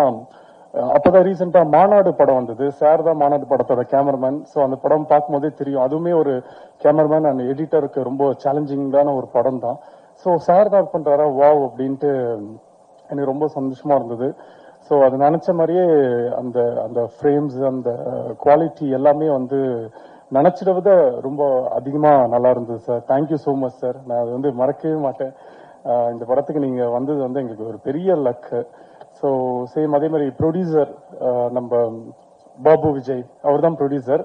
அப்பதான் ரீசெண்டா மாநாடு படம் வந்தது. சார் தான் மாநாடு படத்தோட கேமராமேன். ஸோ அந்த படம் பார்க்கும்போதே தெரியும் அதுவுமே ஒரு கேமராமேன் அண்ட் எடிட்டருக்கு ரொம்ப சேலஞ்சிங்கான ஒரு படம் தான். ஸோ சார் தான் ஒர்க் பண்றாரா வாவ் அப்படின்ட்டு எனக்கு ரொம்ப சந்தோஷமா இருந்தது. ஸோ அது நினைச்ச மாதிரியே அந்த அந்த ஃப்ரேம்ஸ் அந்த குவாலிட்டி எல்லாமே வந்து நினைச்சிட விட ரொம்ப அதிகமா நல்லா இருந்தது sir. Thank you so much sir. நான் அது வந்து மறக்கவே மாட்டேன். இந்த படத்துக்கு நீங்க வந்தது வந்து எங்களுக்கு ஒரு பெரிய லக். ஸோ சேம் அதே மாதிரி ப்ரொடியூசர் நம்ம பாபு விஜய், அவர் தான் ப்ரொடியூசர்.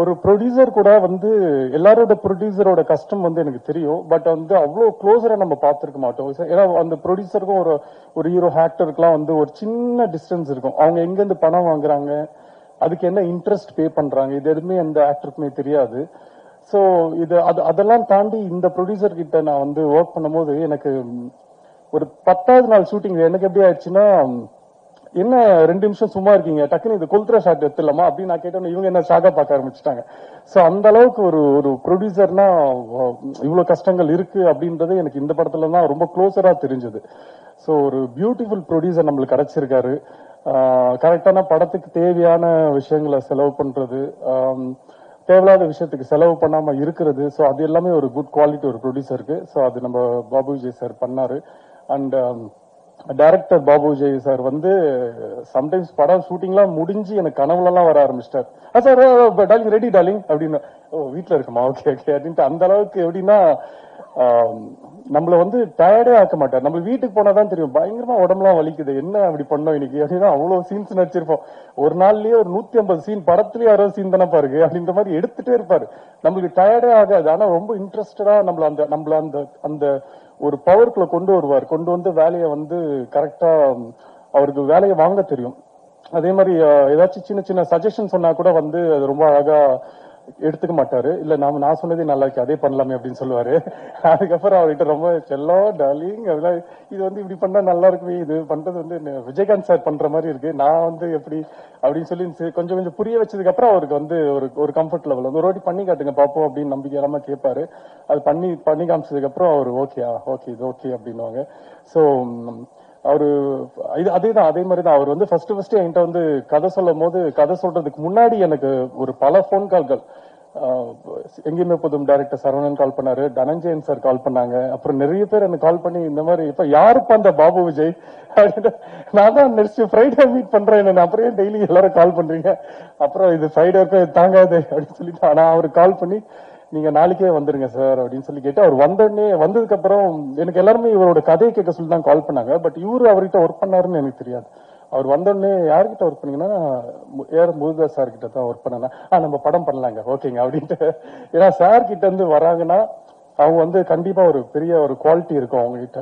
ஒரு ப்ரொடியூசர் கூட வந்து எல்லாரோட ப்ரொடியூசரோட கஷ்டம் வந்து எனக்கு தெரியும். பட் வந்து அவ்வளோ க்ளோஸரா நம்ம பார்த்துருக்க மாட்டோம். ஏன்னா அந்த ப்ரொடியூசருக்கும் ஒரு ஹீரோ ஆக்டருக்குலாம் வந்து ஒரு சின்ன டிஸ்டன்ஸ் இருக்கும். அவங்க எங்கேருந்து பணம் வாங்குறாங்க, அதுக்கு என்ன இன்ட்ரெஸ்ட் பே பண்றாங்க, இது எதுவுமே எந்த ஆக்டருக்குமே தெரியாது. ஸோ இது அதெல்லாம் தாண்டி இந்த ப்ரொடியூசர் கிட்ட நான் வந்து ஒர்க் பண்ணும்போது எனக்கு ஒரு 10வது நாள் ஷூட்டிங் எனக்கு எப்படி ஆயிடுச்சுன்னா, என்ன 2 நிமிஷம் சும்மா இருக்கீங்க, டக்குன்னு இது கொல்த்ரா ஷாட் எடுத்துலாமா அப்படின்னு நான் கேட்டோன்னு இவங்க என்ன ஷாகா பார்க்க ஆரம்பிச்சுட்டாங்க. ஸோ அந்த அளவுக்கு ஒரு ப்ரொடியூசர்னா இவ்வளவு கஷ்டங்கள் இருக்கு அப்படின்றது எனக்கு இந்த படத்துல தான் ரொம்ப க்ளோஸரா தெரிஞ்சது. ஸோ ஒரு பியூட்டிஃபுல் ப்ரொடியூசர் நம்மளுக்கு கிடைச்சிருக்காரு. கரெக்டான படத்துக்கு தேவையான விஷயங்களை செலவு பண்றது, தேவையில்லாத விஷயத்துக்கு செலவு பண்ணாம இருக்கிறது. ஸோ அது எல்லாமே ஒரு குட் குவாலிட்டி ஒரு ப்ரொடியூசருக்கு. ஸோ அது நம்ம பாபு விஜய் சார் பண்ணாரு. And director Babu Vijay sir வந்து சம்டைம்ஸ் படம் ஷூட்டிங்லாம் முடிஞ்சு எனக்கு கனவுலாம் வர ஆரம்பிச்சிட்டார். சார் டார்லிங் ரெடி டார்லிங் அப்படின்னு. ஓ வீட்டில் இருக்குமா, ஓகே ஓகே அப்படின்ட்டு அந்த அளவுக்கு எப்படின்னா நம்மள வந்து டயர்டே ஆக்க மாட்டார். நம்ம வீட்டுக்கு போனாதான் தெரியும் பயங்கரமா உடம்புலாம் வலிக்குது, என்ன அப்படி பண்ணோம் இன்னைக்கு அப்படின்னா அவ்வளவு சீன்ஸ் நடிச்சிருப்போம். ஒரு நாள்லயே ஒரு 150 சீன், படத்துலயே 60 சீன் தானே பாருங்க அப்படின்ற மாதிரி எடுத்துட்டே இருப்பாரு. நம்மளுக்கு டயர்டே ஆகாது. ஆனா ரொம்ப இன்ட்ரெஸ்டடா நம்மள அந்த ஒரு பவருக்குள்ள கொண்டு வருவார். கொண்டு வந்து வேலையை வந்து கரெக்டா அவருக்கு வேலையை வாங்க தெரியும். அதே மாதிரி ஏதாச்சும் சின்ன சின்ன சஜஷன் சொன்னா கூட வந்து அது ரொம்ப அழகா எடுத்துக்க மாட்டாரு. இல்ல நான் சொன்னதே நல்லா இருக்கு, அதே பண்ணலாமே அப்படின்னு சொல்லுவாரு. அதுக்கப்புறம் அவர்கிட்ட ரொம்ப செல்லோ டார்லிங் இது வந்து இப்படி பண்ணா நல்லா இருக்குமே, இது பண்றது வந்து விஜயகாந்த் சார் பண்ற மாதிரி இருக்கு, நான் வந்து எப்படி அப்படின்னு சொல்லி கொஞ்சம் கொஞ்சம் புரிய வச்சதுக்கு அப்புறம் அவருக்கு வந்து ஒரு கம்ஃபர்ட் லெவல் வந்து ஒரு வாட்டி பண்ணி காட்டுங்க பாப்போம் அப்படின்னு நம்பிக்கையாம கேட்பாரு. அது பண்ணி காமிச்சதுக்கு அப்புறம் அவர் ஓகே இது ஓகே அப்படின்னுவாங்க. ஸோ அவரு அதேதான் அதே மாதிரிதான் அவர் வந்து ஃபர்ஸ்ட் என்கிட்ட வந்து கதை சொல்லும் போது, கதை சொல்றதுக்கு முன்னாடி எனக்கு ஒரு பல போன் கால்கள், எங்கேயுமே போதும் டைரக்டர் சரவணன் கால் பண்ணாரு, தனஞ்சயன் சார் கால் பண்ணாங்க, அப்புறம் நிறைய பேர் எனக்கு கால் பண்ணி இந்த மாதிரி இப்ப யாருப்பா அந்த பாபு விஜய் அப்படின்னு. நான் தான் நெக்ஸ்ட் ஃப்ரைடே மீட் பண்றேன், அப்புறம் டெய்லி எல்லாரும் கால் பண்றீங்க, அப்புறம் இது ஃப்ரைடே வரைக்கும் தாங்காது அப்படின்னு சொல்லிட்டு. ஆனா அவருக்கு கால் பண்ணி நீங்க நாளைக்கே வந்துருங்க சார் அப்படின்னு சொல்லி கேட்டு அவர் வந்ததுக்கு அப்புறம் எனக்கு எல்லாருமே இவரோட கதையை கேட்க சொல்லி தான் கால் பண்ணாங்க. பட் இவரு அவர்கிட்ட ஒர்க் பண்ணாருன்னு எனக்கு தெரியாது. அவர் வந்தோடனே யார்கிட்ட ஒர்க் பண்ணீங்கன்னா ஏஆர் முருகதாஸ் சார் கிட்ட தான் ஒர்க் பண்ணா. நம்ம படம் பண்ணலாங்க ஓகேங்க அப்படின்ட்டு. ஏன்னா சார் கிட்ட இருந்து வராங்கன்னா அவங்க வந்து கண்டிப்பா ஒரு பெரிய ஒரு குவாலிட்டி இருக்கும் அவங்க கிட்ட.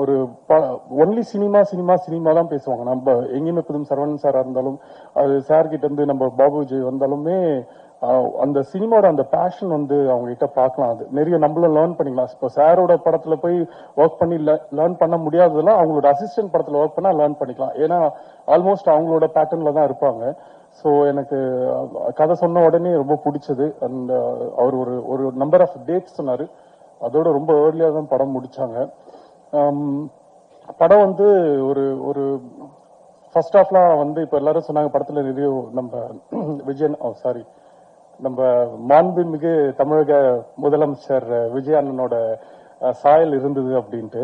ஒரு ஒன்லி சினிமா தான் பேசுவாங்க. நம்ம எங்கேயுமே புதும் சரவணன் சாரா இருந்தாலும், அது சார் கிட்ட இருந்து நம்ம பாபு விஜய் வந்தாலுமே அந்த சினிமாவோட அந்த பேஷன் வந்து அவங்க கிட்ட பார்க்கலாம். அது நிறைய நம்மளும் லேர்ன் பண்ணிக்கலாம். இப்போ சாரோட படத்துல போய் ஒர்க் பண்ணி லேர்ன் பண்ண முடியாததெல்லாம் அவங்களோட அசிஸ்டன்ட் படத்துல ஒர்க் பண்ணா லேர்ன் பண்ணிக்கலாம். ஏன்னா ஆல்மோஸ்ட் அவங்களோட பேட்டர்ன்ல தான் இருப்பாங்க. ஸோ எனக்கு கதை சொன்ன உடனே ரொம்ப பிடிச்சது. அண்ட் அவர் ஒரு நம்பர் ஆஃப் டேட்ஸ் சொன்னாரு, அதோட ரொம்ப ஏர்லியா தான் படம் முடிச்சாங்க. படம் வந்து ஒரு ஃபர்ஸ்ட் ஹாஃப்லாம் வந்து இப்ப எல்லாரும் சொன்னாங்க படத்துல நிறைய நம்ம நம்ம மாண்புமிகு தமிழக முதலமைச்சர் விஜய் அண்ணனோட சாயல் இருந்தது அப்படின்ட்டு.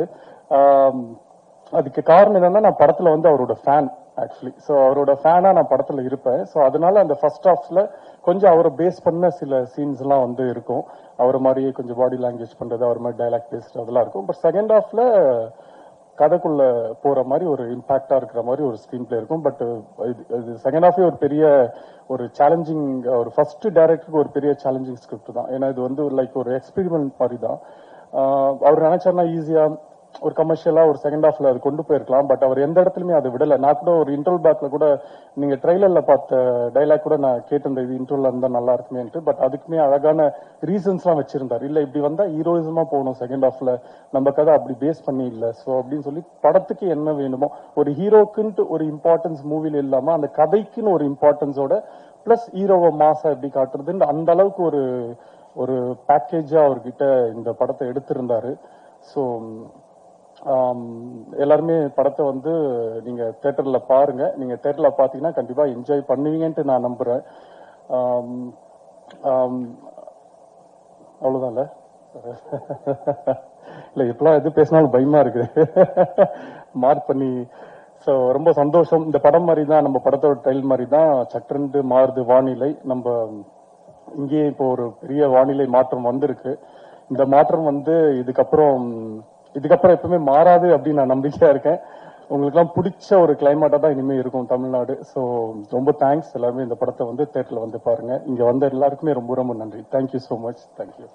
அதுக்கு காரணம் என்னன்னா நான் படத்துல வந்து அவரோட ஃபேன் ஆக்சுவலி. ஸோ அவரோட ஃபேனா நான் படத்துல இருப்பேன். ஸோ அதனால அந்த ஃபர்ஸ்ட் ஹாஃப்ல கொஞ்சம் அவரை பேஸ் பண்ண சில சீன்ஸ் எல்லாம் வந்து இருக்கும். அவரை மாதிரியே கொஞ்சம் பாடி லாங்குவேஜ் பண்றது, அவர் மாதிரி டைலாக் பேசுறது அதெல்லாம் இருக்கும். பட் செகண்ட் ஹாஃப்ல கதைக்குள்ள போற மாதிரி ஒரு இம்பாக்டா இருக்கிற மாதிரி ஒரு ஸ்கிரீன் பிளே இருக்கும். பட் இது செகண்ட் ஹாஃபே ஒரு பெரிய ஒரு சேலஞ்சிங், ஒரு ஃபர்ஸ்ட் டைரக்டருக்கு ஒரு பெரிய சேலஞ்சிங் ஸ்கிரிப்ட் தான். ஏன்னா இது வந்து லைக் ஒரு எக்ஸ்பெரிமெண்ட் மாதிரி தான். அவர் நினைச்சாருன்னா ஈஸியா ஒரு கமர்ஷியலா ஒரு செகண்ட் ஹாஃப்ல அது கொண்டு போயிருக்கலாம். பட் அவர் எந்த இடத்துலயுமே அதை விடல. நான் கூட ஒரு இன்டர்வல் பேக்ல கூட நீங்க ட்ரெய்லர்ல பார்த்த டைலாக் கூட நான் கேட்டிருந்தேன், இது இன்டர்வல்ல இருந்தா நல்லா இருக்குமேன்ட்டு. பட் அதுக்குமே அழகான ரீசன்ஸ் எல்லாம் வச்சிருந்தார். இல்ல இப்படி வந்தா ஹீரோயிசமா போகணும் செகண்ட் ஹாஃப்ல, நம்ம கதை அப்படி பேஸ் பண்ணி இல்ல. ஸோ அப்படின்னு சொல்லி படத்துக்கு என்ன வேணுமோ ஒரு ஹீரோக்குன்ட்டு ஒரு இம்பார்ட்டன்ஸ் மூவில இல்லாம அந்த கதைக்குன்னு ஒரு இம்பார்ட்டன்ஸோட பிளஸ் ஹீரோவை மாசா எப்படி காட்டுறதுன்னு அந்த அளவுக்கு ஒரு பேக்கேஜா அவர்கிட்ட இந்த படத்தை எடுத்திருந்தாரு. ஸோ எல்லாருமே படத்தை வந்து நீங்க தியேட்டர்ல பாருங்க. நீங்க தியேட்டர்ல பாத்தீங்கன்னா கண்டிப்பா என்ஜாய் பண்ணுவீங்கன்ட்டு நான் நம்புறேன். அவ்வளவுதான்ல. இல்ல இப்பெல்லாம் எது பேசினாலும் பயமா இருக்குது மார்க் பண்ணி. ஸோ ரொம்ப சந்தோஷம். இந்த படம் மாதிரி தான், நம்ம படத்தோட டைல் மாதிரி தான் சட்டென்று மாறுது வானிலை. நம்ம இங்கே இப்போ ஒரு பெரிய வானிலை மாற்றம் வந்திருக்கு. இந்த மாற்றம் வந்து இதுக்கப்புறம் எப்பவுமே மாறாது அப்படின்னு நான் நம்பிக்கையா இருக்கேன். உங்களுக்குலாம் பிடிச்ச ஒரு கிளைமேட்டா தான் இனிமே இருக்கும் தமிழ்நாடு. ஸோ ரொம்ப தேங்க்ஸ் எல்லாருமே இந்த படத்தை வந்து தியேட்டர்ல வந்து பாருங்க. இங்க வந்த எல்லாருக்குமே ரொம்ப ரொம்ப நன்றி. Thank you so much. தேங்க்யூ.